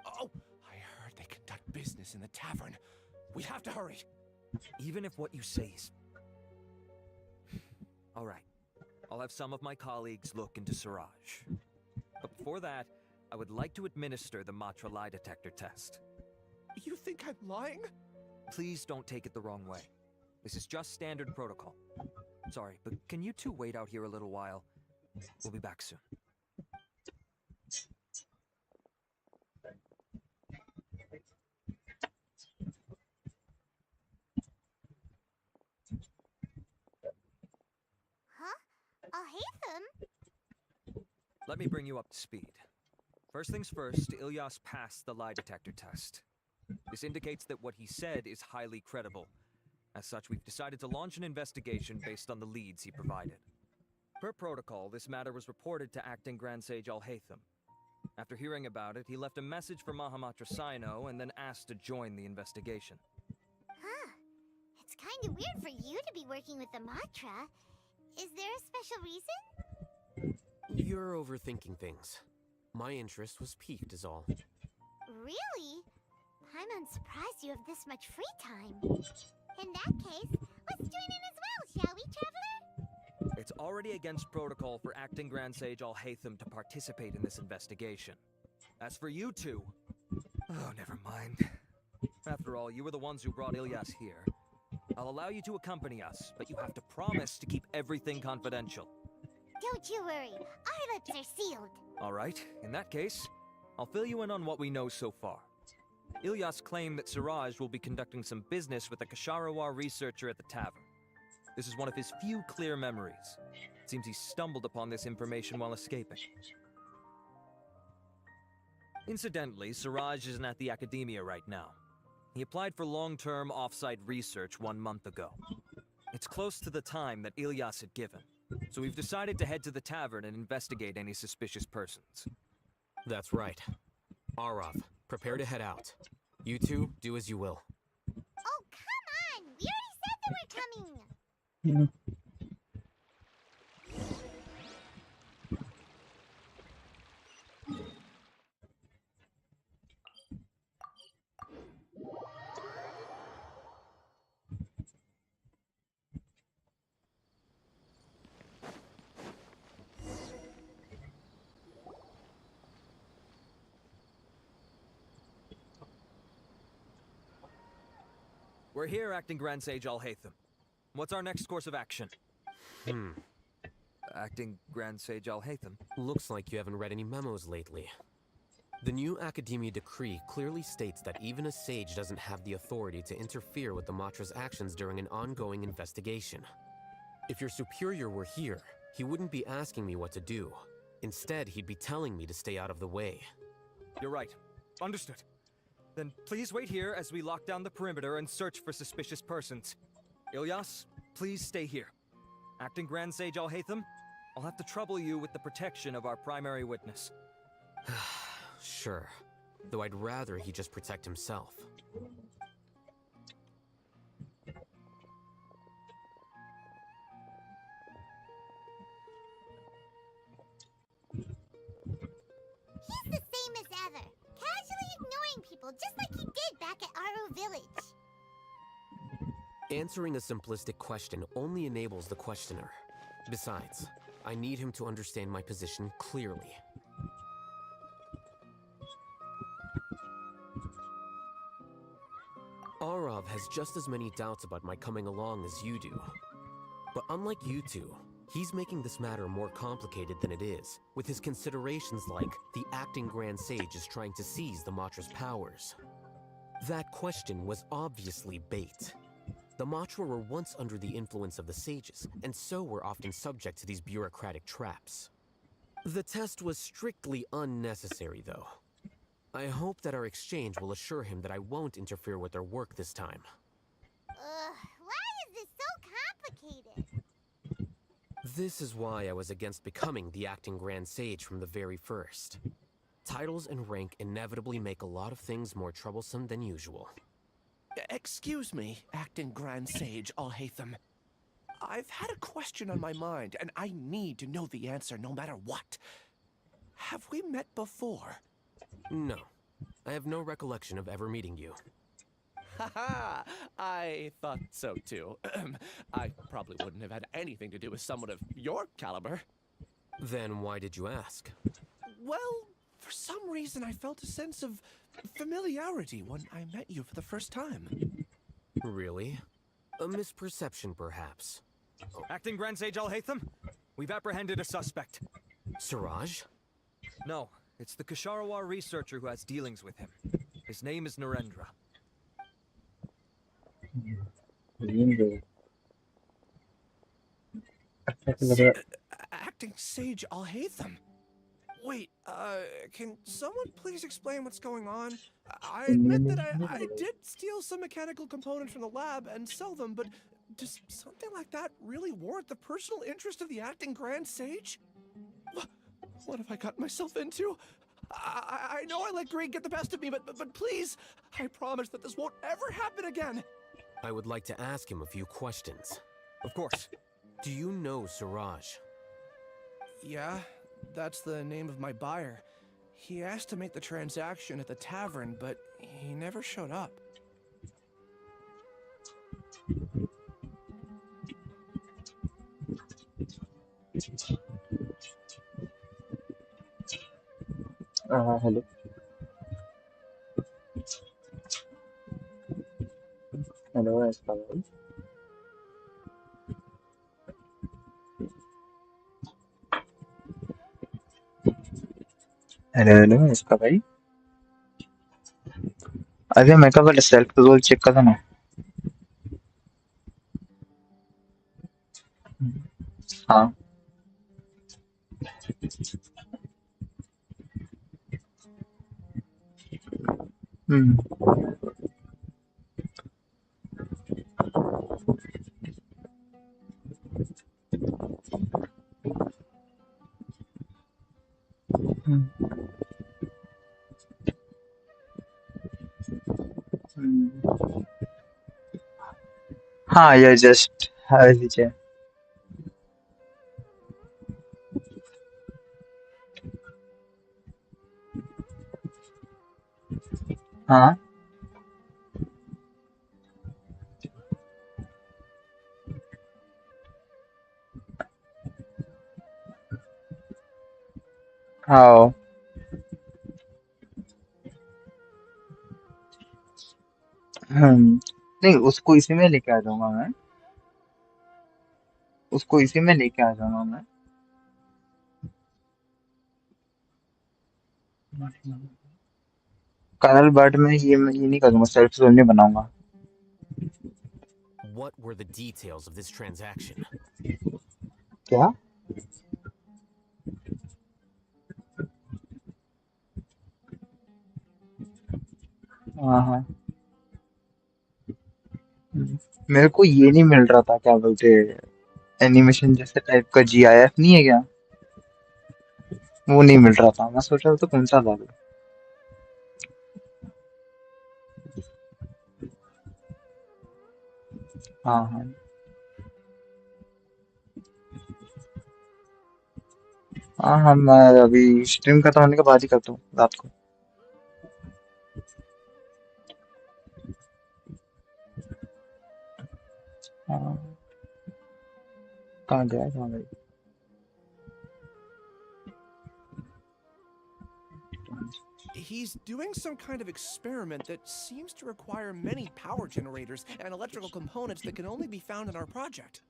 Speaker 14: Oh, I heard they conduct business in the tavern. We have to hurry.
Speaker 15: Even if what you say is... All right. I'll have some of my colleagues look into Siraj. But before that, I would like to administer the Matra lie detector test.
Speaker 14: You think I'm lying?
Speaker 15: Please don't take it the wrong way. This is just standard protocol. Sorry, but can you two wait out here a little while? We'll be back soon.
Speaker 1: Huh? I'll hate them.
Speaker 15: Let me bring you up to speed. First things first, Ilyas passed the lie detector test. This indicates that what he said is highly credible. As such, we've decided to launch an investigation based on the leads he provided. Per protocol, this matter was reported to Acting Grand Sage Al-Haytham. After hearing about it, he left a message for Mahamatra Sino and then asked to join the investigation.
Speaker 1: Huh. It's kind of weird for you to be working with the mantra. Is there a special reason?
Speaker 16: You're overthinking things. My interest was piqued is all.
Speaker 1: Really? I'm unsurprised you have this much free time. In that case, let's join in as well, shall we, Traveler?
Speaker 15: It's already against protocol for Acting Grand Sage Al-Haytham to participate in this investigation. As for you two... Oh, never mind. After all, you were the ones who brought Ilyas here. I'll allow you to accompany us, but you have to promise to keep everything confidential.
Speaker 1: Don't you worry. Our lips are sealed.
Speaker 15: All right, in that case, I'll fill you in on what we know so far. Ilyas claimed that Siraj will be conducting some business with a Kasharawar researcher at the tavern. This is one of his few clear memories. It seems he stumbled upon this information while escaping. Incidentally, Siraj isn't at the academia right now. He applied for long-term off-site research 1 month ago. It's close to the time that Ilyas had given, so we've decided to head to the tavern and investigate any suspicious persons.
Speaker 16: That's right. Arav, prepare to head out. You two, do as you will.
Speaker 1: Oh, come on! We already said that we're coming!
Speaker 15: We're here, Acting Grand Sage Alhaitham. What's our next course of action? Acting Grand Sage Alhaitham?
Speaker 16: Looks like you haven't read any memos lately. The new Academia decree clearly states that even a sage doesn't have the authority to interfere with the Matra's actions during an ongoing investigation. If your superior were here, he wouldn't be asking me what to do. Instead, he'd be telling me to stay out of the way.
Speaker 15: You're right. Understood. Then please wait here as we lock down the perimeter and search for suspicious persons. Ilyas, please stay here. Acting Grand Sage Alhaitham, I'll have to trouble you with the protection of our primary witness.
Speaker 16: Sure. Though I'd rather he just protect himself.
Speaker 1: He's the same as ever, casually ignoring people just like he did back at Aro Village.
Speaker 16: Answering a simplistic question only enables the questioner. Besides, I need him to understand my position clearly. Arav has just as many doubts about my coming along as you do. But unlike you two, he's making this matter more complicated than it is, with his considerations like the acting Grand Sage is trying to seize the Matra's powers. That question was obviously bait. The Matra were once under the influence of the sages, and so were often subject to these bureaucratic traps. The test was strictly unnecessary, though. I hope that our exchange will assure him that I won't interfere with their work this time.
Speaker 1: Why is this so complicated?
Speaker 16: This is why I was against becoming the acting Grand Sage from the very first. Titles and rank inevitably make a lot of things more troublesome than usual.
Speaker 14: Excuse me, Acting Grand Sage Alhaitham. I've had a question on my mind, and I need to know the answer no matter what. Have we met before?
Speaker 16: No. I have no recollection of ever meeting you.
Speaker 14: Haha, I thought so too. I probably wouldn't have had anything to do with someone of your caliber.
Speaker 16: Then why did you ask?
Speaker 14: Well, for some reason I felt a sense of familiarity when I met you for the first time.
Speaker 16: Really? A misperception, perhaps.
Speaker 15: Acting Grand Sage Alhaitham, we've apprehended a suspect.
Speaker 16: Siraj?
Speaker 15: No, it's the Ksharawar researcher who has dealings with him. His name is Narendra.
Speaker 14: Acting Sage Alhaitham? Wait, can someone please explain what's going on? I admit that I did steal some mechanical components from the lab and sell them, but does something like that really warrant the personal interest of the Acting Grand Sage? What have I gotten myself into? I know I let greed get the best of me, but please, I promise that this won't ever happen again.
Speaker 16: I would like to ask him a few questions.
Speaker 15: Of course.
Speaker 16: Do you know Siraj?
Speaker 14: Yeah, that's the name of my buyer. He asked to make the transaction at the tavern, but he never showed up.
Speaker 5: Hello. Hello, Escaval. Hello इसका भाई अरे मैं क्या बोले self role check कर ना हाँ हाँ ये जस्ट लीजिए हाँ हाँ नहीं, उसको इसी में लेके आ जाऊंगा मैं। उसको इसी में लेके आ जाऊंगा मैं। कर्नल बर्ड में ये नहीं करूंगा, सेल्फ जोन नहीं बनाऊंगा।
Speaker 16: What were the details of this transaction?
Speaker 5: क्या? हाँ हाँ। मेरे को ये नहीं मिल रहा था, क्या बोलते, एनिमेशन जैसे टाइप का GIF नहीं है क्या, वो नहीं मिल रहा था। मैं सोच रहा था तो कौन सा था। हाँ हाँ। हाँ हाँ, मैं अभी स्ट्रीम खत्म होने के बाद ही करता हूँ रात को। हाँ, कहाँ गया, कहाँ गई?
Speaker 14: He's doing some kind of experiment that seems to require many power generators and electrical components that can only be found in our project.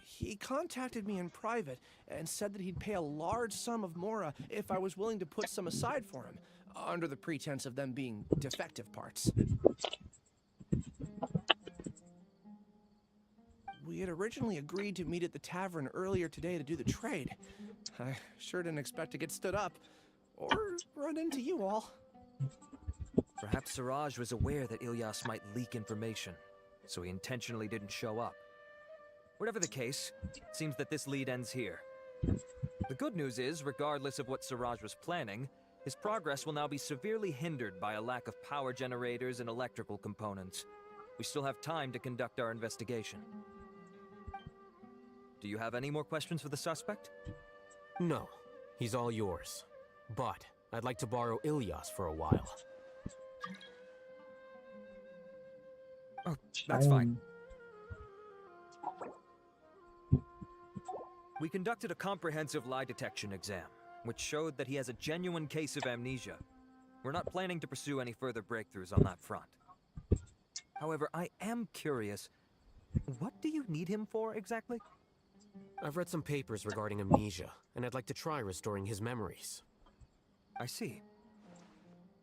Speaker 14: He contacted me in private and said that he'd pay a large sum of Mora if I was willing to put some aside for him, under the pretense of them being defective parts. We had originally agreed to meet at the tavern earlier today to do the trade. I sure didn't expect to get stood up, or run into you all.
Speaker 15: Perhaps Siraj was aware that Ilyas might leak information, so he intentionally didn't show up. Whatever the case, it seems that this lead ends here. The good news is, regardless of what Siraj was planning, his progress will now be severely hindered by a lack of power generators and electrical components. We still have time to conduct our investigation. Do you have any more questions for the suspect?
Speaker 16: No, he's all yours. But I'd like to borrow Ilyas for a while.
Speaker 15: Oh, that's fine. We conducted a comprehensive lie detection exam, which showed that he has a genuine case of amnesia. We're not planning to pursue any further breakthroughs on that front. However, I am curious, what do you need him for exactly?
Speaker 16: I've read some papers regarding amnesia, and I'd like to try restoring his memories.
Speaker 15: I see.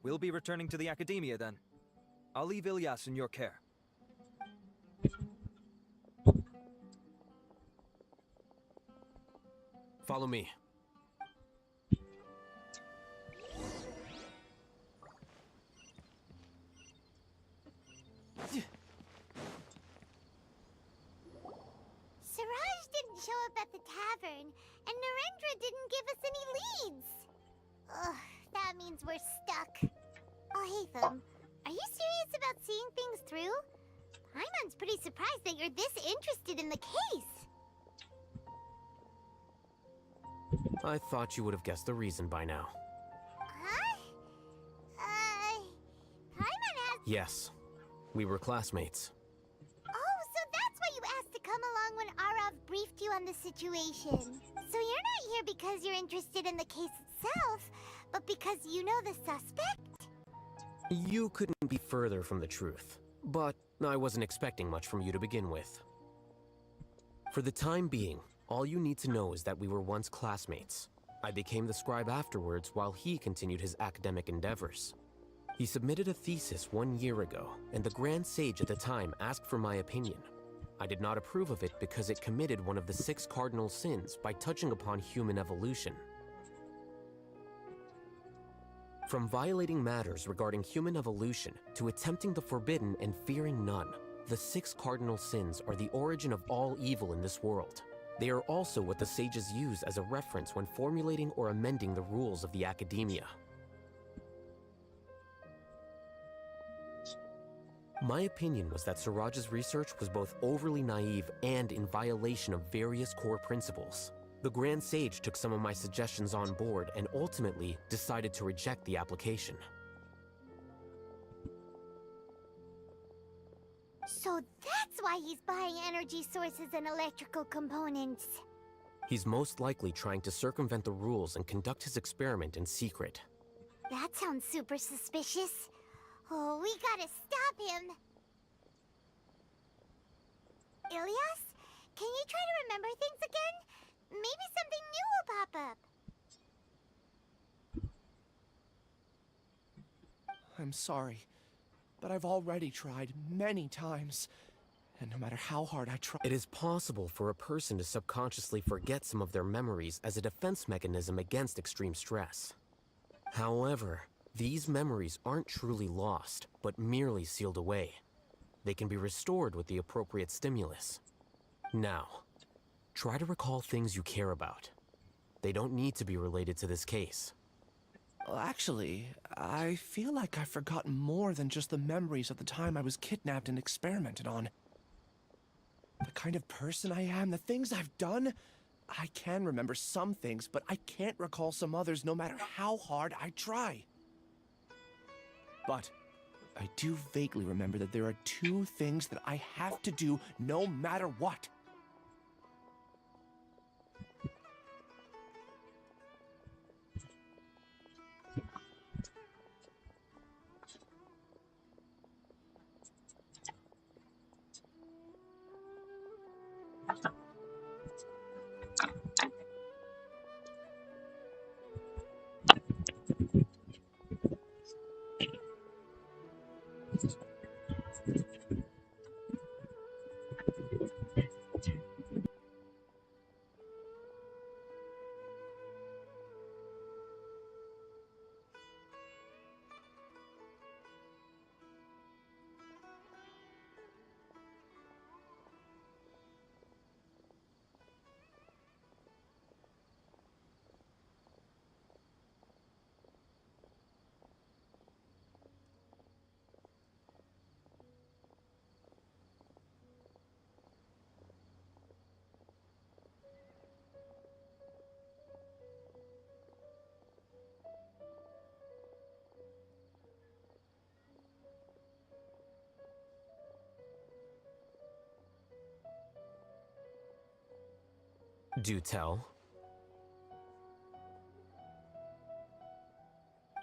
Speaker 15: We'll be returning to the academia then. I'll leave Ilyas in your care.
Speaker 16: Follow me.
Speaker 1: Siraj didn't show up at the tavern, and Narendra didn't give us any leads. Ugh, that means we're stuck. Oh, Hatham, are you serious about seeing things through? Paimon's pretty surprised that you're this interested in the case.
Speaker 16: I thought you would have guessed the reason by now.
Speaker 1: Huh? Paimon has...
Speaker 16: Yes, we were classmates.
Speaker 1: Oh, so that's why you asked to come along when Arav briefed you on the situation. So you're not here because you're interested in the case itself, but because you know the suspect?
Speaker 16: You couldn't be further from the truth, but I wasn't expecting much from you to begin with. For the time being, all you need to know is that we were once classmates. I became the scribe afterwards while he continued his academic endeavors. He submitted a thesis 1 year ago, and the Grand Sage at the time asked for my opinion. I did not approve of it because it committed one of the 6 cardinal sins by touching upon human evolution. From violating matters regarding human evolution to attempting the forbidden and fearing none, the 6 cardinal sins are the origin of all evil in this world. They are also what the sages use as a reference when formulating or amending the rules of the academia. My opinion was that Siraj's research was both overly naive and in violation of various core principles. The Grand Sage took some of my suggestions on board and ultimately decided to reject the application.
Speaker 1: So that's why he's buying energy sources and electrical components.
Speaker 16: He's most likely trying to circumvent the rules and conduct his experiment in secret.
Speaker 1: That sounds super suspicious. Oh, we gotta stop him. Ilias, can you try to remember things again? Maybe something new will pop up.
Speaker 14: I'm sorry, but I've already tried many times. And no matter how hard I try...
Speaker 16: It is possible for a person to subconsciously forget some of their memories as a defense mechanism against extreme stress. However, these memories aren't truly lost, but merely sealed away. They can be restored with the appropriate stimulus. Now, try to recall things you care about. They don't need to be related to this case.
Speaker 14: Well, actually, I feel like I've forgotten more than just the memories of the time I was kidnapped and experimented on. The kind of person I am, the things I've done, I can remember some things, but I can't recall some others no matter how hard I try. But I do vaguely remember that there are 2 things that I have to do no matter what.
Speaker 16: Do tell.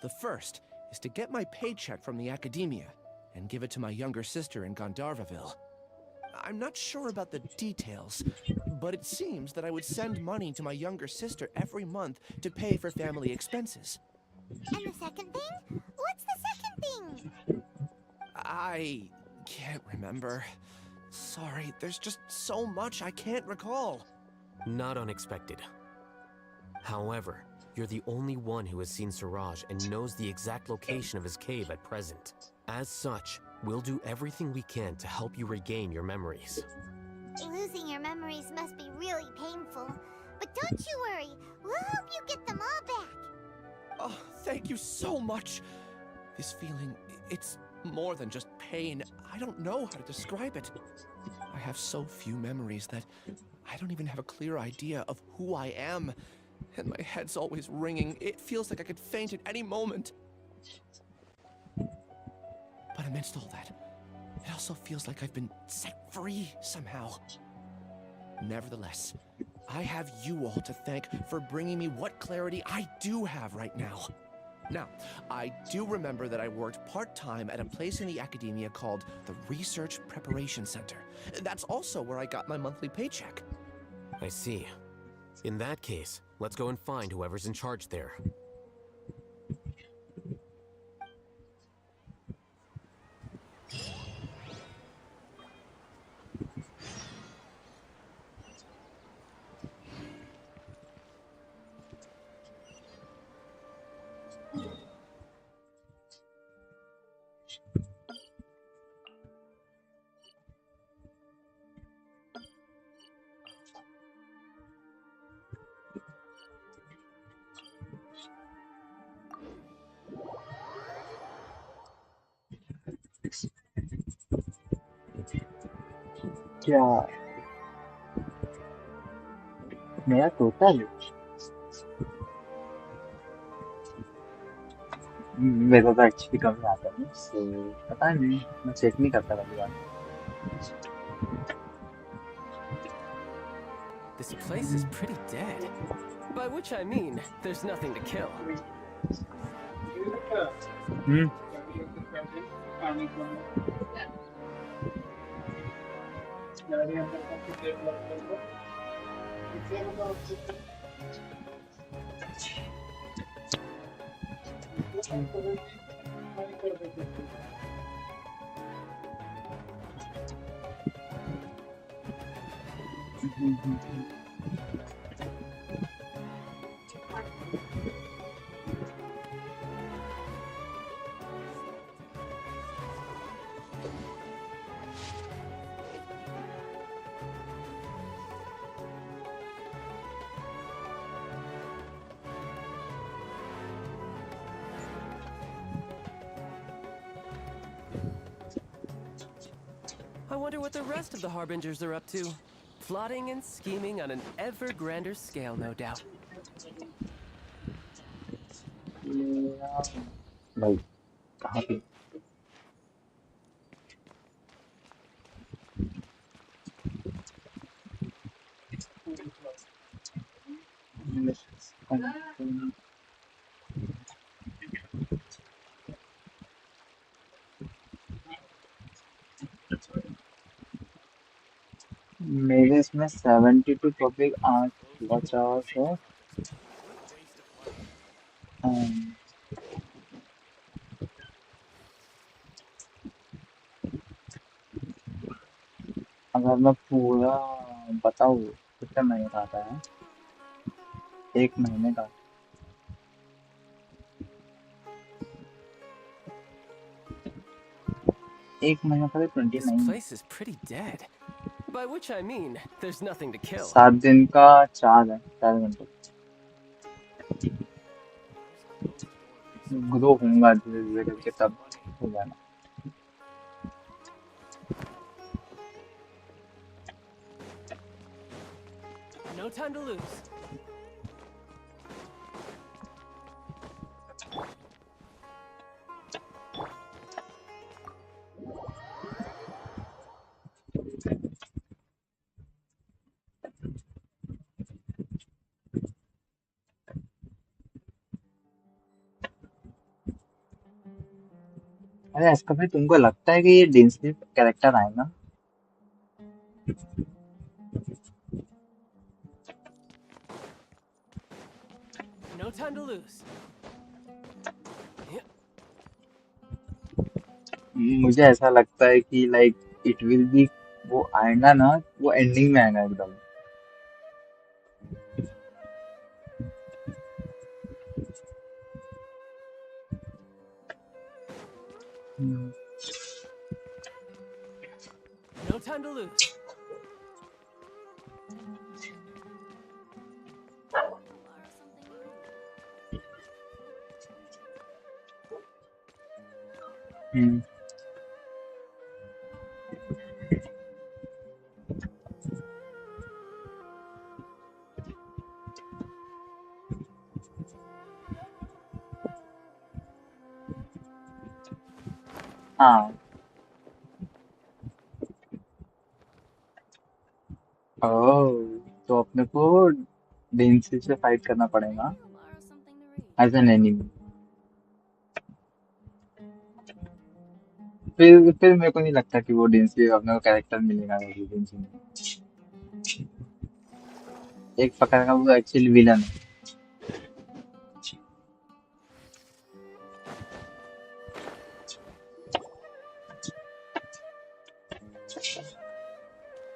Speaker 14: The first is to get my paycheck from the academia and give it to my younger sister in Gandharvaville. I'm not sure about the details, but it seems that I would send money to my younger sister every month to pay for family expenses.
Speaker 1: And the second thing? What's the second thing?
Speaker 14: I can't remember. Sorry, there's just so much I can't recall.
Speaker 16: Not unexpected. However, you're the only one who has seen Suraj and knows the exact location of his cave at present. As such, we'll do everything we can to help you regain your memories.
Speaker 1: Losing your memories must be really painful. But don't you worry, we'll help you get them all back.
Speaker 14: Oh, thank you so much. This feeling, it's more than just pain. I don't know how to describe it. I have so few memories that I don't even have a clear idea of who I am. And my head's always ringing. It feels like I could faint at any moment. But amidst all that, it also feels like I've been set free somehow. Nevertheless, I have you all to thank for bringing me what clarity I do have right now. Now, I do remember that I worked part-time at a place in the academia called the Research Preparation Center. That's also where I got my monthly paycheck.
Speaker 16: I see. In that case, let's go and find whoever's in charge there.
Speaker 5: क्या मेरा total मेरा तो actually कम ही आता है सो पता नहीं मैं check नहीं करता कभी बार
Speaker 17: This place is pretty dead. By which I mean, there's nothing to kill. I wonder what the rest of the Harbingers are up to. Plotting and scheming on an ever grander scale, no doubt.
Speaker 5: भाई कहाँ पे मेरे इसमें 72 topic 8 बचा है अगर मैं पूरा बताऊँ कितने महीने का आता है 1 महीने का 1 महीने का
Speaker 17: This
Speaker 5: 29
Speaker 17: place is pretty dead. By which I mean, there's nothing to kill.
Speaker 5: 7 दिन का 4 है 4 घंटे ग्रो होऊंगा धीरे धीरे करके तब हो जाना
Speaker 17: No time to lose.
Speaker 5: अरे इसका भाई तुमको लगता है कि ये डेंसली कैरेक्टर आएगा
Speaker 17: No time to lose.
Speaker 5: मुझे ऐसा लगता है कि लाइक इट विल बी वो आएगा ना वो एंडिंग में आएगा एकदम
Speaker 17: No time to lose.
Speaker 5: हाँ ओह तो अपने को डेंसी से फाइट करना पड़ेगा एज एन एनिमी फिर मेरे को नहीं लगता कि वो डेंसी अपने को कैरेक्टर मिलेगा डेंसी में एक प्रकार का वो एक्चुअली विलन है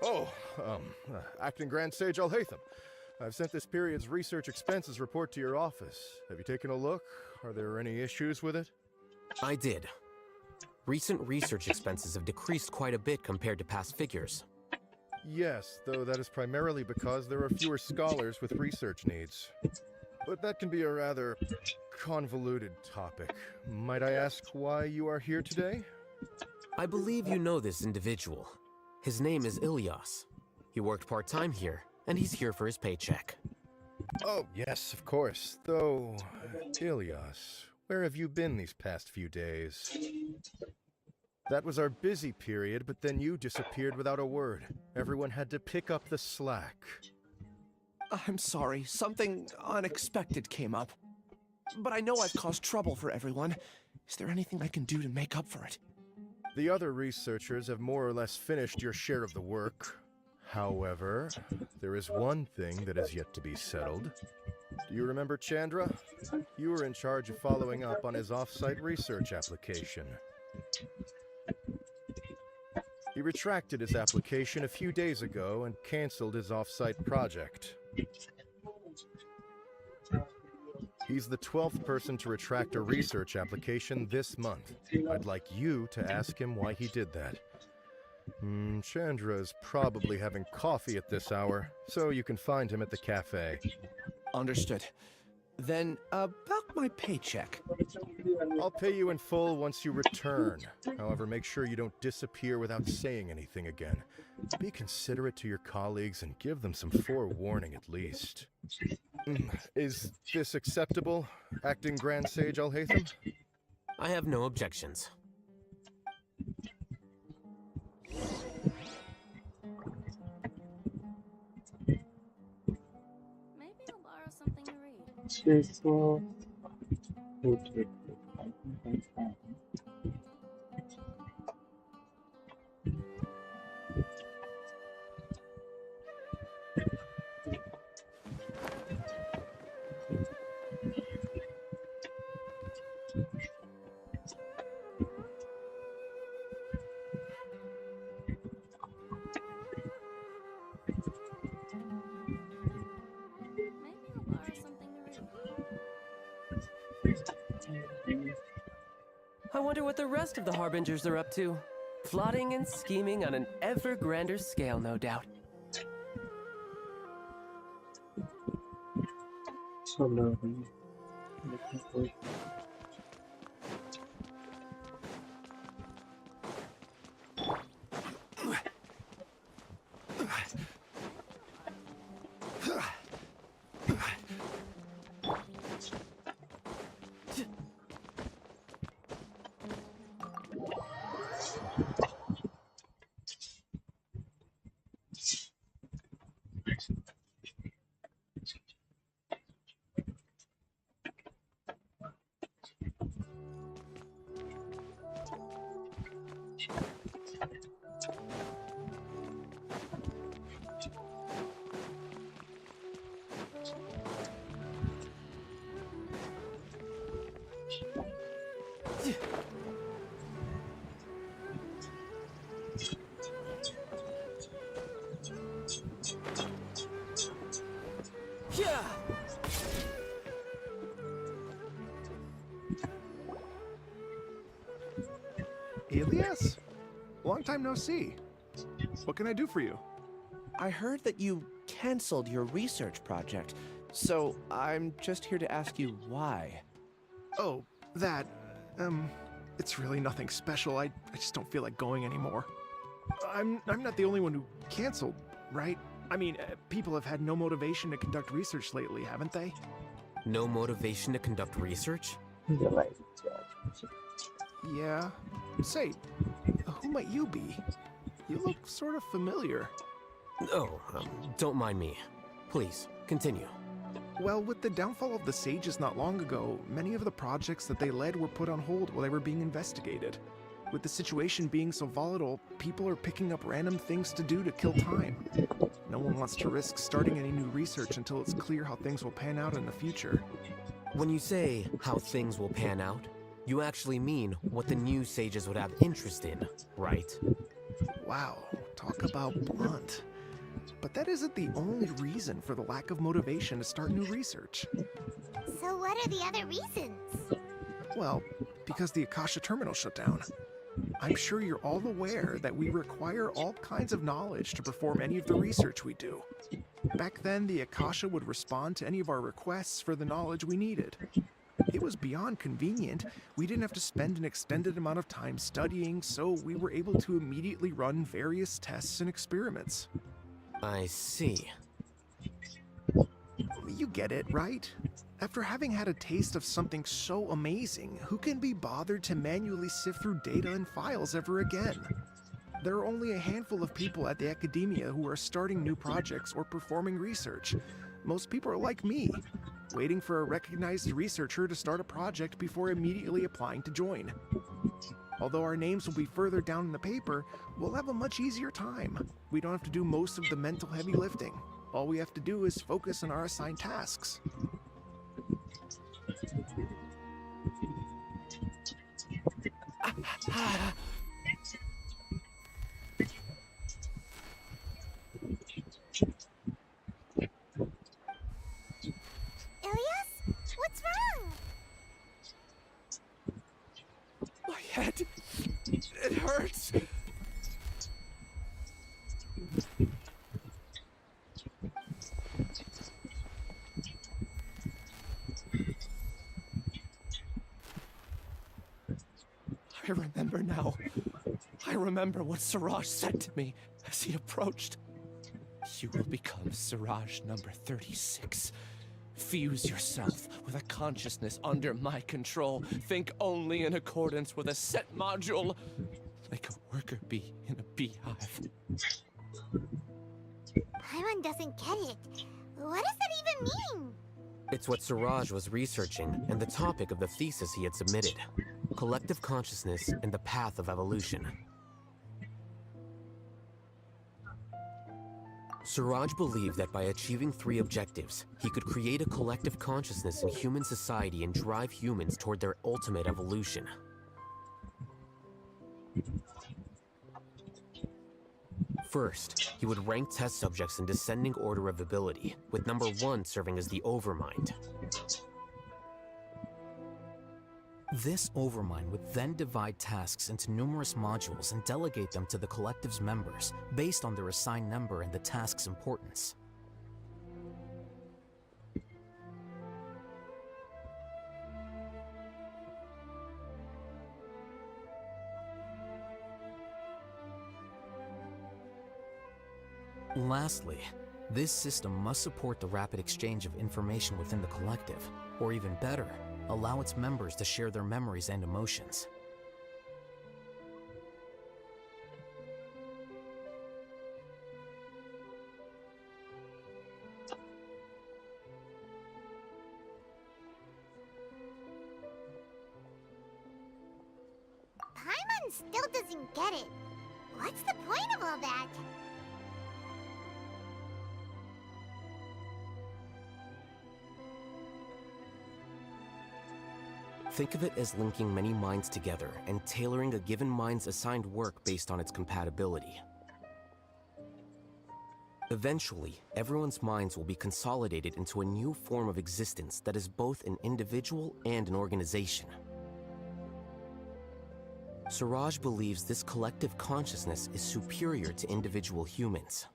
Speaker 18: Oh, Acting Grand Sage Alhaitham. I've sent this period's research expenses report to your office. Have you taken a look? Are there any issues with it?
Speaker 16: I did. Recent research expenses have decreased quite a bit compared to past figures.
Speaker 18: Yes, though that is primarily because there are fewer scholars with research needs. But that can be a rather convoluted topic. Might I ask why you are here today?
Speaker 16: I believe you know this individual. His name is Ilyas. He worked part-time here, and he's here for his paycheck.
Speaker 18: Oh, yes, of course. Though, Ilyas, where have you been these past few days? That was our busy period, but then you disappeared without a word. Everyone had to pick up the slack.
Speaker 14: I'm sorry, something unexpected came up. But I know I've caused trouble for everyone. Is there anything I can do to make up for it?
Speaker 18: The other researchers have more or less finished your share of the work. However, there is one thing that is yet to be settled. Do you remember Chandra? You were in charge of following up on his off-site research application. He retracted his application a few days ago and canceled his off-site project. He's the 12th person to retract a research application this month. I'd like you to ask him why he did that. Chandra is probably having coffee at this hour, so you can find him at the cafe.
Speaker 14: Understood. Then, about my paycheck.
Speaker 18: I'll pay you in full once you return. However, make sure you don't disappear without saying anything again. Be considerate to your colleagues and give them some forewarning at least. Is this acceptable, Acting Grand Sage Alhaitham?
Speaker 16: I have no objections.
Speaker 12: Maybe I'll borrow something to read.
Speaker 17: I wonder what the rest of the Harbingers are up to. Plotting and scheming on an ever grander scale, no doubt. Yeah.
Speaker 14: Elias? Long time no see. What can I do for you? I heard that you canceled your research project, so I'm just here to ask you why. Oh, that, it's really nothing special. I just don't feel like going anymore. I'm not the only one who canceled, right? I mean, people have had no motivation to conduct research lately, haven't they?
Speaker 16: No motivation to conduct research?
Speaker 14: Yeah. Say, who might you be? You look sort of familiar.
Speaker 16: Oh, don't mind me. Please, continue.
Speaker 14: Well, with the downfall of the Sages not long ago, many of the projects that they led were put on hold while they were being investigated. With the situation being so volatile, people are picking up random things to do to kill time. No one wants to risk starting any new research until it's clear how things will pan out in the future.
Speaker 16: When you say how things will pan out, you actually mean what the new sages would have interest in, right?
Speaker 14: Wow, talk about blunt. But that isn't the only reason for the lack of motivation to start new research.
Speaker 1: So what are the other reasons?
Speaker 14: Well, because the Akasha terminal shut down. I'm sure you're all aware that we require all kinds of knowledge to perform any of the research we do. Back then, the Akasha would respond to any of our requests for the knowledge we needed. It was beyond convenient. We didn't have to spend an extended amount of time studying, so we were able to immediately run various tests and experiments.
Speaker 16: I see.
Speaker 14: You get it, right? After having had a taste of something so amazing, who can be bothered to manually sift through data and files ever again? There are only a handful of people at the academia who are starting new projects or performing research. Most people are like me, waiting for a recognized researcher to start a project before immediately applying to join. Although our names will be further down in the paper, we'll have a much easier time. We don't have to do most of the mental heavy lifting. All we have to do is focus on our assigned tasks.
Speaker 1: Ilias? What's wrong?
Speaker 14: My head. It hurts. I remember now. I remember what Siraj said to me as he approached. You will become Siraj number 36. Fuse yourself with a consciousness under my control. Think only in accordance with a set module, like a worker bee in a beehive.
Speaker 1: Paimon doesn't get it. What does that even mean?
Speaker 16: It's what Siraj was researching and the topic of the thesis he had submitted. Collective consciousness and the path of evolution. Siraj believed that by achieving 3 objectives, he could create a collective consciousness in human society and drive humans toward their ultimate evolution. First, he would rank test subjects in descending order of ability, with number 1 serving as the Overmind. This Overmind would then divide tasks into numerous modules and delegate them to the collective's members, based on their assigned number and the task's importance. Lastly, this system must support the rapid exchange of information within the collective, or even better, allow its members to share their memories and emotions.
Speaker 1: Paimon still doesn't get it. What's the point of all that?
Speaker 16: Think of it as linking many minds together and tailoring a given mind's assigned work based on its compatibility. Eventually, everyone's minds will be consolidated into a new form of existence that is both an individual and an organization. Siraj believes this collective consciousness is superior to individual humans.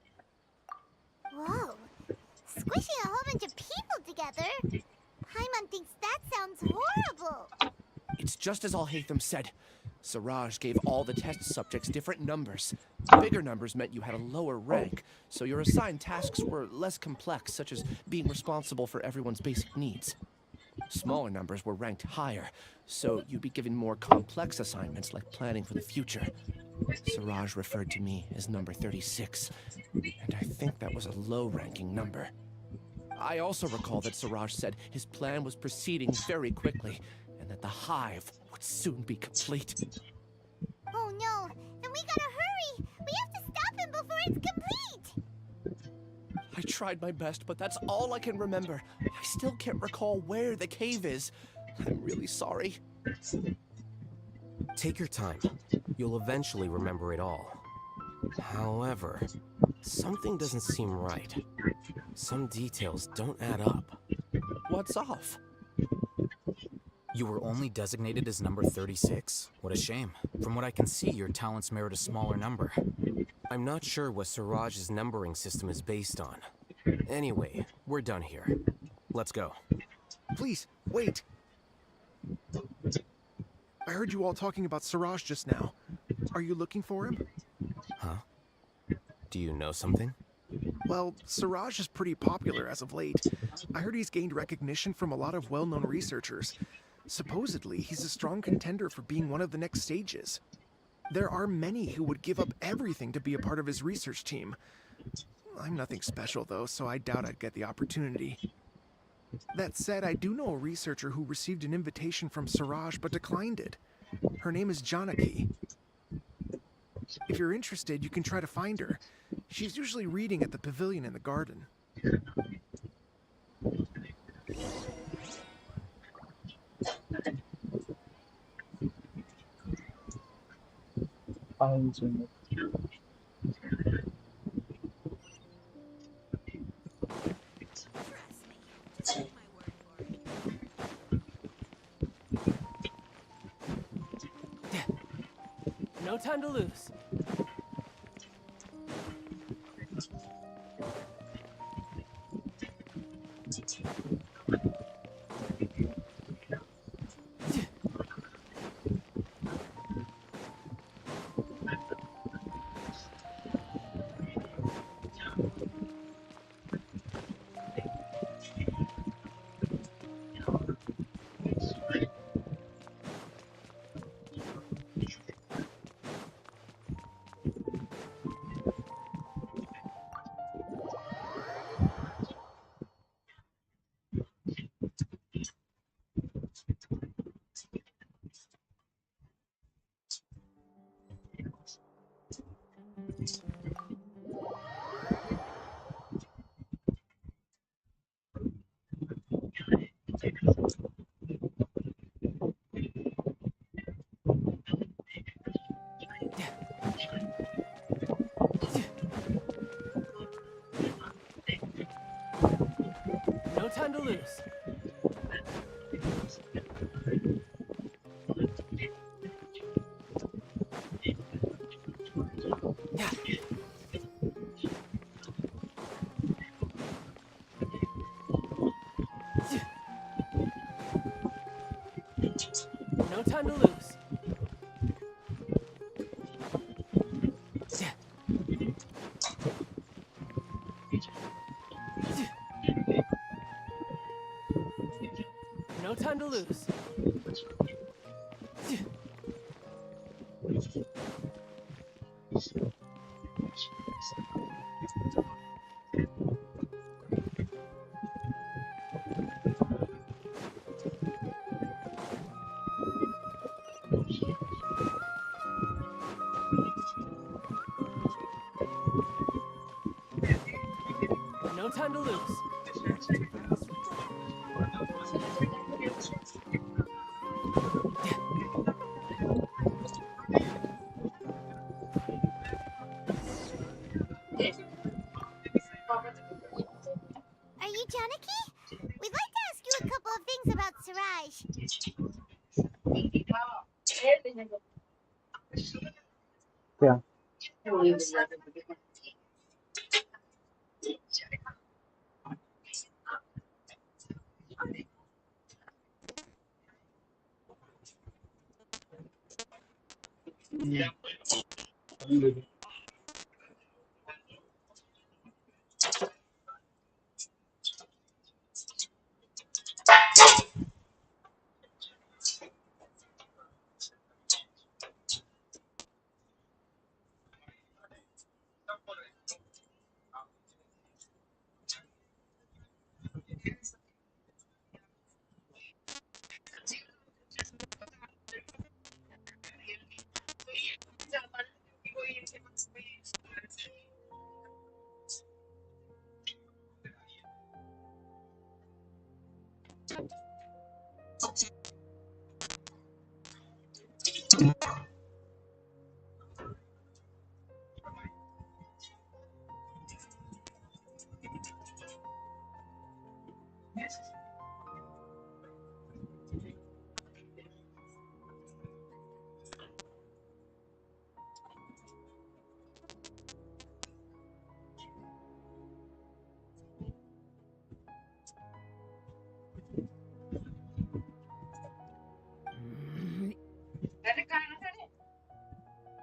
Speaker 1: Whoa. Squishing a whole bunch of people together? Paimon thinks that sounds horrible.
Speaker 14: It's just as Al-Haytham said. Siraj gave all the test subjects different numbers. Bigger numbers meant you had a lower rank, so your assigned tasks were less complex, such as being responsible for everyone's basic needs. Smaller numbers were ranked higher, so you'd be given more complex assignments like planning for the future. Siraj referred to me as number 36, and I think that was a low-ranking number. I also recall that Siraj said his plan was proceeding very quickly, and that the hive would soon be complete.
Speaker 1: Oh no, then we gotta hurry! We have to stop him before it's complete!
Speaker 14: I tried my best, but that's all I can remember. I still can't recall where the cave is. I'm really sorry.
Speaker 16: Take your time. You'll eventually remember it all. However, something doesn't seem right. Some details don't add up.
Speaker 14: What's off?
Speaker 19: You were only designated as number 36. What a shame. From what I can see, your talents merit a smaller number.
Speaker 16: I'm not sure what Siraj's numbering system is based on. Anyway, we're done here. Let's go.
Speaker 14: Please, wait. I heard you all talking about Siraj just now. Are you looking for him?
Speaker 16: Huh? Do you know something?
Speaker 14: Well, Siraj is pretty popular as of late. I heard he's gained recognition from a lot of well-known researchers. Supposedly, he's a strong contender for being one of the next stages. There are many who would give up everything to be a part of his research team. I'm nothing special, though, so I doubt I'd get the opportunity. That said, I do know a researcher who received an invitation from Siraj but declined it. Her name is Janaki. If you're interested, you can try to find her. She's usually reading at the pavilion in the garden.
Speaker 17: No time to lose. No time to lose. No time to lose. No time to lose. No time to lose.
Speaker 1: Are you Janaki? We'd like to ask you a couple of things about Siraj.
Speaker 5: Yeah.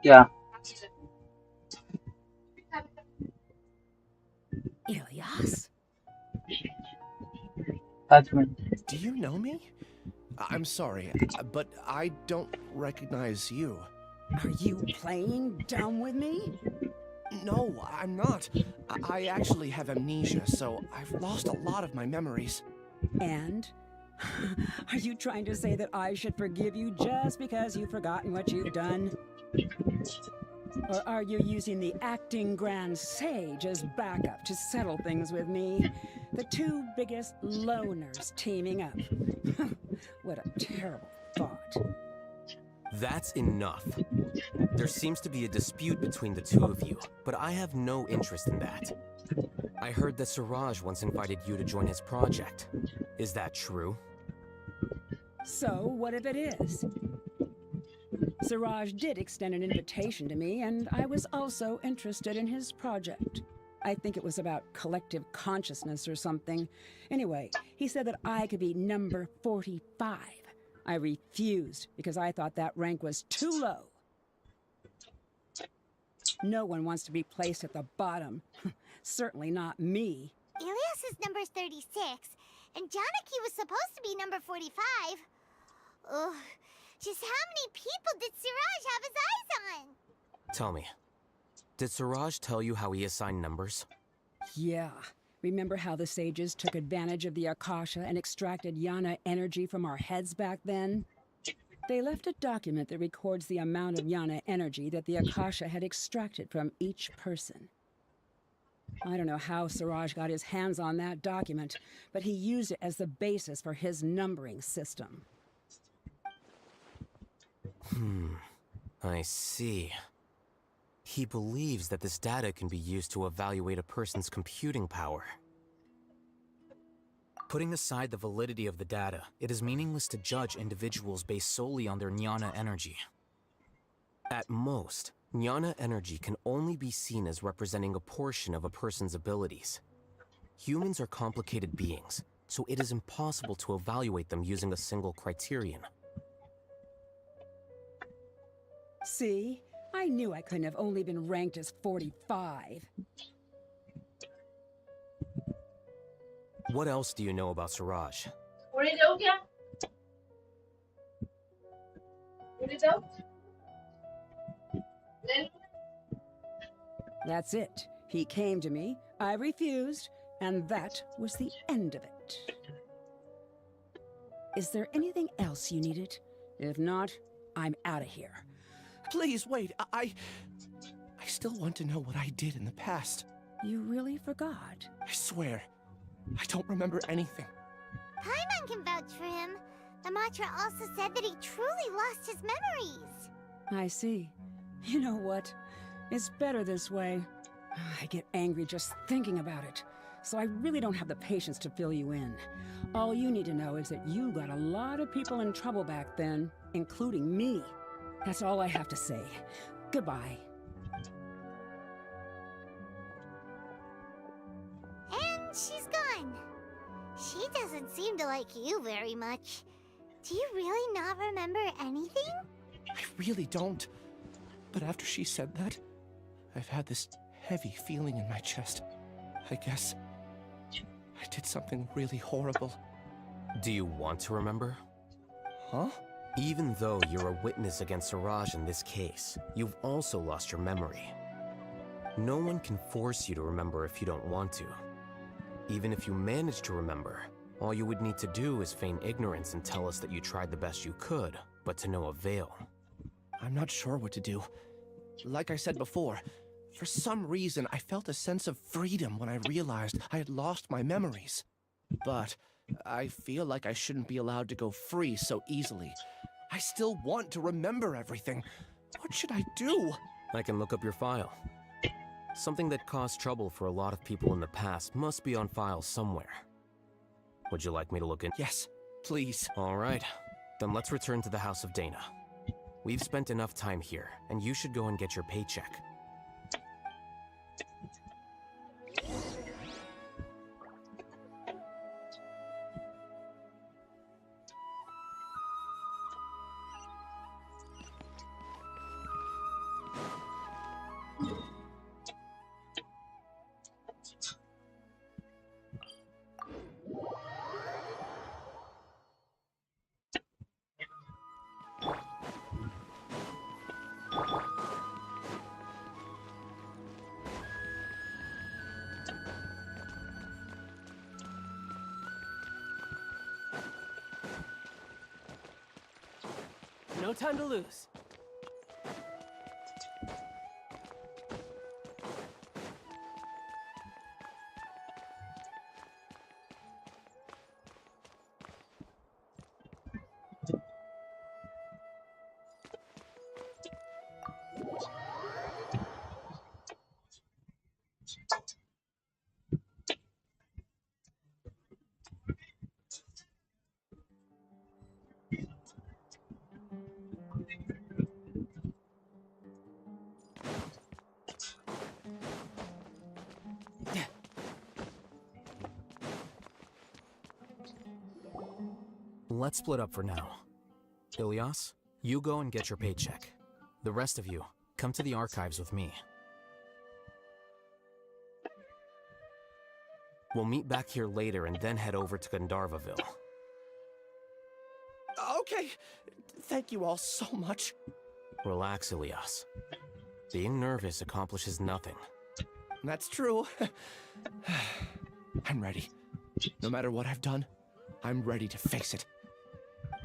Speaker 5: Yeah.
Speaker 4: Ilyas?
Speaker 5: That's me.
Speaker 14: Do you know me? I'm sorry, but I don't recognize you.
Speaker 20: Are you playing dumb with me?
Speaker 14: No, I'm not. I actually have amnesia, so I've lost a lot of my memories.
Speaker 20: And Are you trying to say that I should forgive you just because you've forgotten what you've done? Or are you using the acting grand sage as backup to settle things with me? The two biggest loners teaming up. What a terrible thought.
Speaker 16: That's enough. There seems to be a dispute between the two of you, but I have no interest in that. I heard that Siraj once invited you to join his project. Is that true?
Speaker 20: So, what if it is? Siraj did extend an invitation to me, and I was also interested in his project. I think it was about collective consciousness or something. Anyway, he said that I could be number 45. I refused because I thought that rank was too low. No one wants to be placed at the bottom. Certainly not me.
Speaker 1: Ilias's number's 36, and Janaki was supposed to be number 45. Ugh, just how many people did Siraj have his eyes on?
Speaker 16: Tell me, did Siraj tell you how he assigned numbers?
Speaker 20: Yeah. Remember how the sages took advantage of the Akasha and extracted Yana energy from our heads back then? They left a document that records the amount of Yana energy that the Akasha had extracted from each person. I don't know how Siraj got his hands on that document, but he used it as the basis for his numbering system.
Speaker 16: I see. He believes that this data can be used to evaluate a person's computing power. Putting aside the validity of the data, it is meaningless to judge individuals based solely on their jnana energy. At most, jnana energy can only be seen as representing a portion of a person's abilities. Humans are complicated beings, so it is impossible to evaluate them using a single criterion.
Speaker 20: See? I knew I couldn't have only been ranked as 45.
Speaker 16: What else do you know about Siraj?
Speaker 20: That's it. He came to me, I refused, and that was the end of it. Is there anything else you needed? If not, I'm out of here.
Speaker 14: Please, wait. I still want to know what I did in the past.
Speaker 20: You really forgot?
Speaker 14: I swear, I don't remember anything.
Speaker 1: Paimon can vouch for him. The mantra also said that he truly lost his memories.
Speaker 20: I see. You know what? It's better this way. I get angry just thinking about it, so I really don't have the patience to fill you in. All you need to know is that you got a lot of people in trouble back then, including me. That's all I have to say. Goodbye.
Speaker 1: And she's gone. She doesn't seem to like you very much. Do you really not remember anything?
Speaker 14: I really don't. But after she said that, I've had this heavy feeling in my chest. I guess I did something really horrible.
Speaker 16: Do you want to remember?
Speaker 14: Huh?
Speaker 16: Even though you're a witness against Siraj in this case, you've also lost your memory. No one can force you to remember if you don't want to. Even if you manage to remember, all you would need to do is feign ignorance and tell us that you tried the best you could, but to no avail.
Speaker 14: I'm not sure what to do. Like I said before, for some reason I felt a sense of freedom when I realized I had lost my memories. But I feel like I shouldn't be allowed to go free so easily. I still want to remember everything. What should I do?
Speaker 16: I can look up your file. Something that caused trouble for a lot of people in the past must be on file somewhere. Would you like me to look in?
Speaker 14: Yes, please.
Speaker 16: All right. Then let's return to the House of Dana. We've spent enough time here, and you should go and get your paycheck.
Speaker 17: No time to lose.
Speaker 19: Let's split up for now. Ilias, you go and get your paycheck. The rest of you, come to the archives with me. We'll meet back here later and then head over to Gandharvaville.
Speaker 14: Okay. Thank you all so much.
Speaker 19: Relax, Ilias. Being nervous accomplishes nothing.
Speaker 14: That's true. I'm ready. No matter what I've done, I'm ready to face it.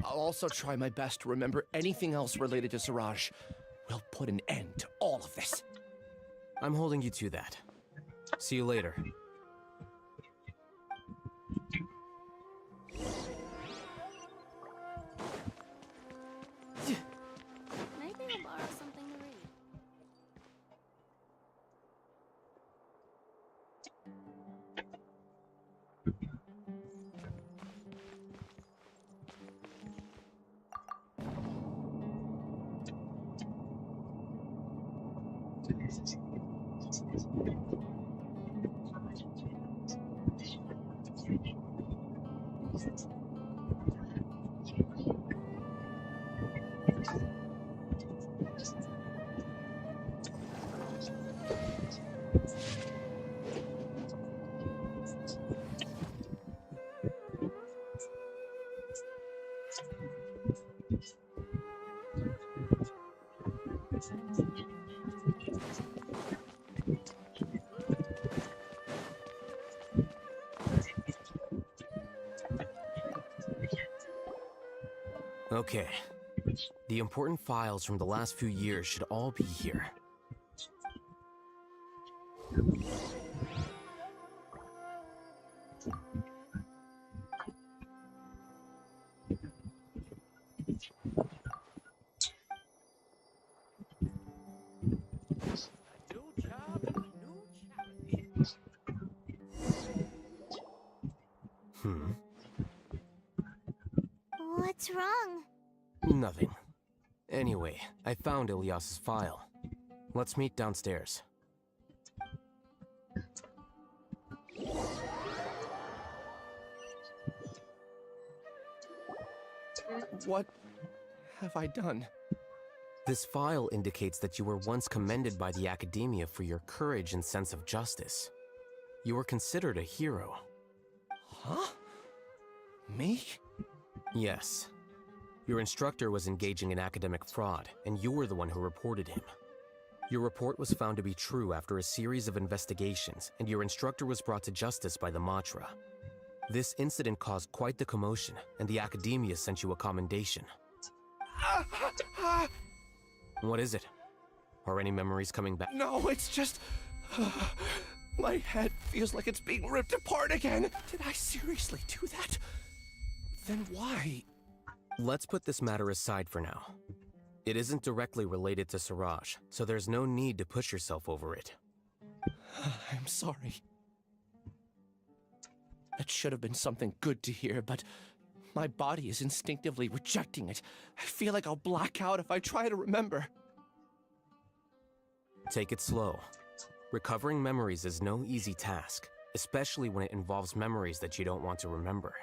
Speaker 14: I'll also try my best to remember anything else related to Siraj. We'll put an end to all of this.
Speaker 19: I'm holding you to that. See you later.
Speaker 12: Maybe I'll borrow something to read.
Speaker 19: Okay. The important files from the last few years should all be here.
Speaker 1: What's wrong?
Speaker 19: Nothing. Anyway, I found Ilias's file. Let's meet downstairs.
Speaker 14: What have I done?
Speaker 19: This file indicates that you were once commended by the Academia for your courage and sense of justice. You were considered a hero.
Speaker 14: Huh? Me?
Speaker 19: Yes. Your instructor was engaging in academic fraud, and you were the one who reported him. Your report was found to be true after a series of investigations, and your instructor was brought to justice by the Matra. This incident caused quite the commotion, and the Academia sent you a commendation. What is it? Are any memories coming back?
Speaker 14: No, it's just... my head feels like it's being ripped apart again. Did I seriously do that? Then why?
Speaker 19: Let's put this matter aside for now. It isn't directly related to Siraj, so there's no need to push yourself over it.
Speaker 14: I'm sorry. That should have been something good to hear, but my body is instinctively rejecting it. I feel like I'll black out if I try to remember.
Speaker 19: Take it slow. Recovering memories is no easy task, especially when it involves memories that you don't want to remember.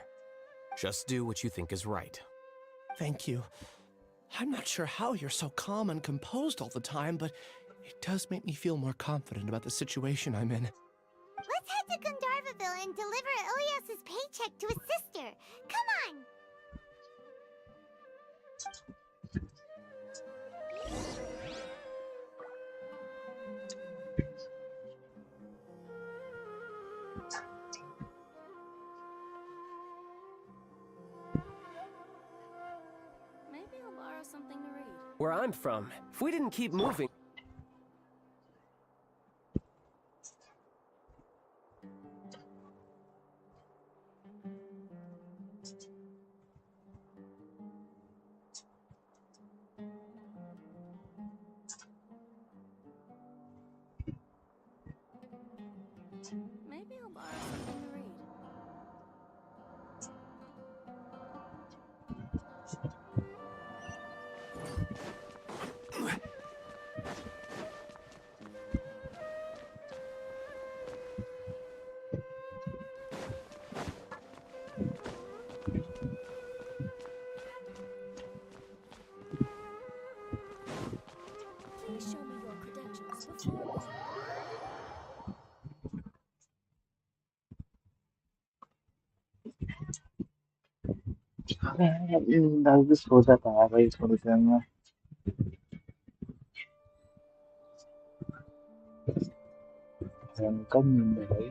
Speaker 19: Just do what you think is right.
Speaker 14: Thank you. I'm not sure how you're so calm and composed all the time, but it does make me feel more confident about the situation I'm in.
Speaker 1: Let's head to Gandharvaville and deliver Ilias's paycheck to his sister. Come on!
Speaker 12: Maybe I'll borrow something to read.
Speaker 17: Where I'm from, if we didn't keep moving...
Speaker 12: Maybe I'll borrow something to read. Please show me your credentials before...
Speaker 5: मैं भी सोचा था भाई थोड़ी देर में कब नींद है भाई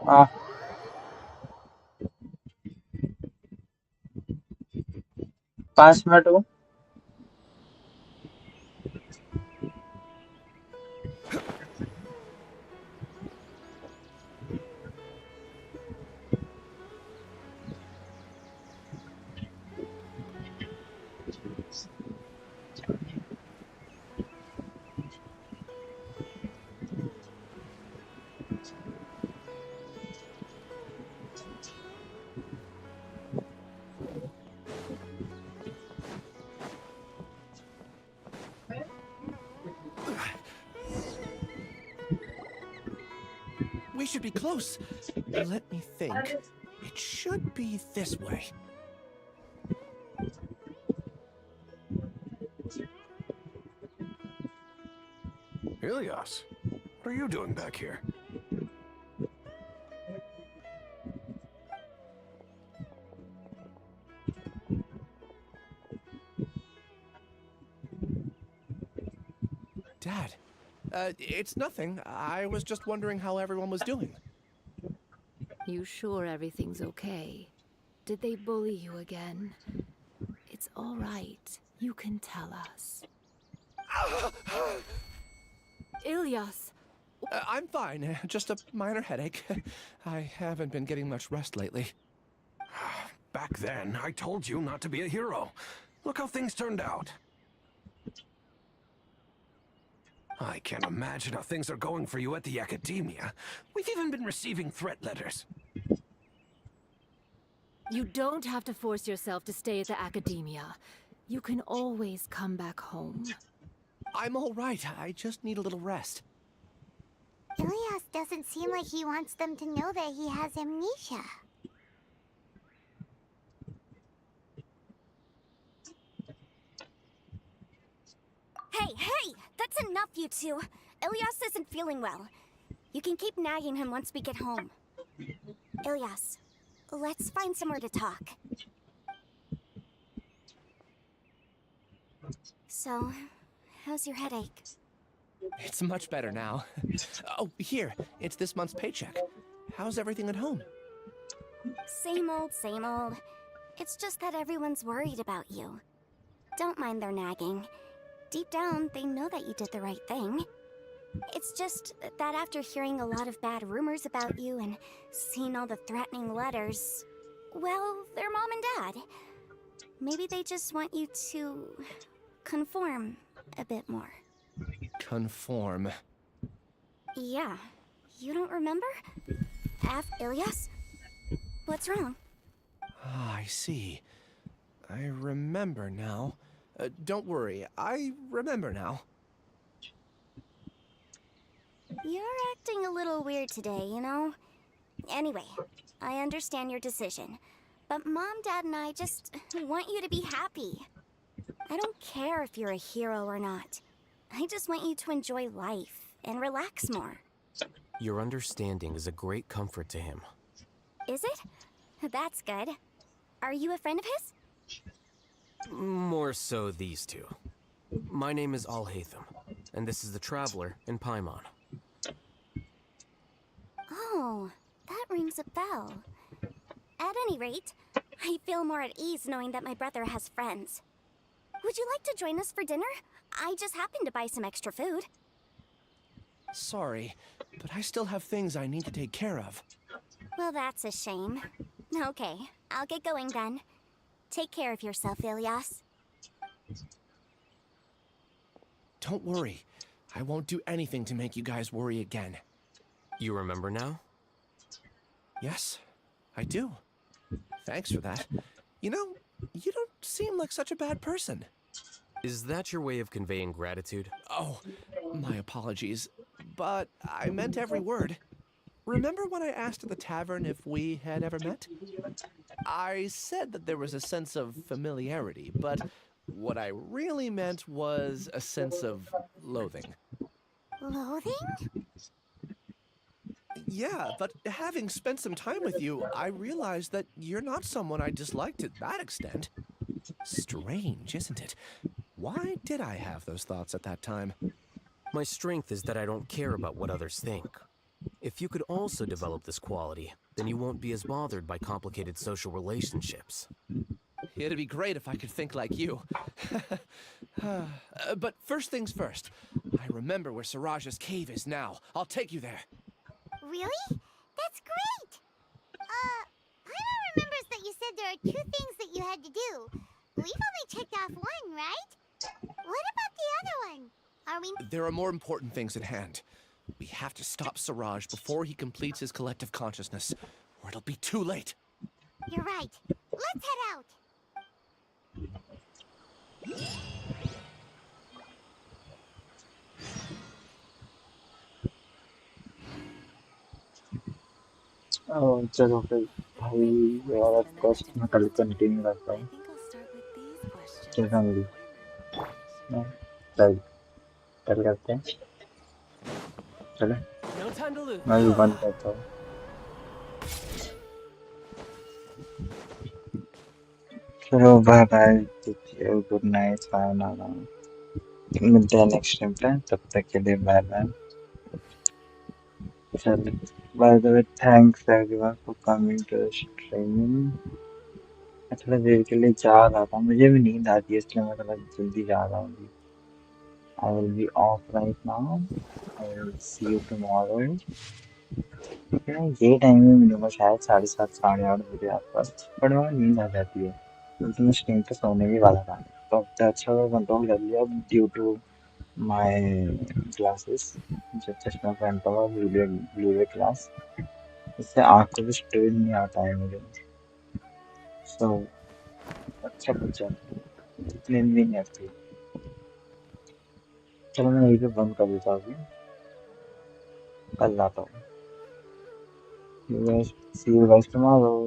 Speaker 5: हाँ 5 मिनट हो
Speaker 14: We should be close. Let me think. It should be this way.
Speaker 21: Ilias, what are you doing back here?
Speaker 14: Dad, it's nothing. I was just wondering how everyone was doing.
Speaker 22: You sure everything's okay? Did they bully you again? It's all right. You can tell us. Ilias!
Speaker 14: I'm fine. Just a minor headache. I haven't been getting much rest lately.
Speaker 21: Back then, I told you not to be a hero. Look how things turned out. I can't imagine how things are going for you at the academia. We've even been receiving threat letters.
Speaker 22: You don't have to force yourself to stay at the academia. You can always come back home.
Speaker 14: I'm all right. I just need a little rest.
Speaker 1: Ilias doesn't seem like he wants them to know that he has amnesia.
Speaker 23: Hey! That's enough, you two. Ilias isn't feeling well. You can keep nagging him once we get home. Ilias, let's find somewhere to talk. So, how's your headache?
Speaker 14: It's much better now. Oh, here. It's this month's paycheck. How's everything at home?
Speaker 23: Same old, same old. It's just that everyone's worried about you. Don't mind their nagging. Deep down, they know that you did the right thing. It's just that after hearing a lot of bad rumors about you and seeing all the threatening letters, well, they're mom and dad. Maybe they just want you to conform a bit more.
Speaker 14: Conform.
Speaker 23: Yeah. You don't remember? Ilias? What's wrong?
Speaker 14: Ah, I see. I remember now. Don't worry, I remember now.
Speaker 23: You're acting a little weird today, you know? Anyway, I understand your decision. But Mom, Dad, and I just want you to be happy. I don't care if you're a hero or not. I just want you to enjoy life and relax more.
Speaker 19: Your understanding is a great comfort to him.
Speaker 23: Is it? That's good. Are you a friend of his?
Speaker 19: More so these two. My name is Alhaitham, and this is the Traveler in Paimon.
Speaker 23: Oh, that rings a bell. At any rate, I feel more at ease knowing that my brother has friends. Would you like to join us for dinner? I just happened to buy some extra food.
Speaker 14: Sorry, but I still have things I need to take care of.
Speaker 23: Well, that's a shame. Okay, I'll get going then. Take care of yourself, Ilias.
Speaker 14: Don't worry. I won't do anything to make you guys worry again.
Speaker 19: You remember now?
Speaker 14: Yes, I do. Thanks for that. You know, you don't seem like such a bad person.
Speaker 19: Is that your way of conveying gratitude?
Speaker 14: Oh, my apologies. But I meant every word. Remember when I asked at the tavern if we had ever met? I said that there was a sense of familiarity, but what I really meant was a sense of loathing.
Speaker 23: Loathing?
Speaker 14: Yeah, but having spent some time with you, I realized that you're not someone I dislike to that extent. Strange, isn't it? Why did I have those thoughts at that time?
Speaker 19: My strength is that I don't care about what others think. If you could also develop this quality, then you won't be as bothered by complicated social relationships.
Speaker 14: It'd be great if I could think like you. But first things first, I remember where Siraj's cave is now. I'll take you there.
Speaker 1: Really? That's great! Paimon remembers that you said there are 2 things that you had to do. We've only checked off 1, right? What about the other one? Are we...
Speaker 14: There are more important things at hand. We have to stop Siraj before he completes his collective consciousness, or it'll be too late.
Speaker 1: You're right. Let's head out.
Speaker 5: चलो फिर भाई और of course मैं कल continue करता हूँ कैसा मिली चल कल करते हैं चले
Speaker 17: No time to lose.
Speaker 5: मैं भी बंद करता हूँ चलो बाय बाय गुड नाइट सायोनारा मिलते हैं नेक्स्ट टाइम पे तब तक के लिए बाय बाय चलो by the way thanks everyone for coming to the streaming मैं थोड़ा देर के लिए जा रहा था मुझे भी नींद आती है इसलिए मैं थोड़ा जल्दी जा रहा हूँ I will be off right now. I will see you tomorrow. ये टाइम में मिलूंगा शायद 7:30 8:30 बजे आसपास बट वहाँ नींद आ जाती है तो मैं स्ट्रीम पे सोने भी वाला था तो अब तो अच्छा कंट्रोल कर लिया ड्यू टू माय क्लासेस जब चश्मा पहनता हूँ ब्लू क्लास इससे आँखों पे स्ट्रेन नहीं आता है मुझे सो अच्छा कुछ नींद भी नहीं आती चलो मैं यही पे बंद कर देता हूँ कल आता हूँ see you guys tomorrow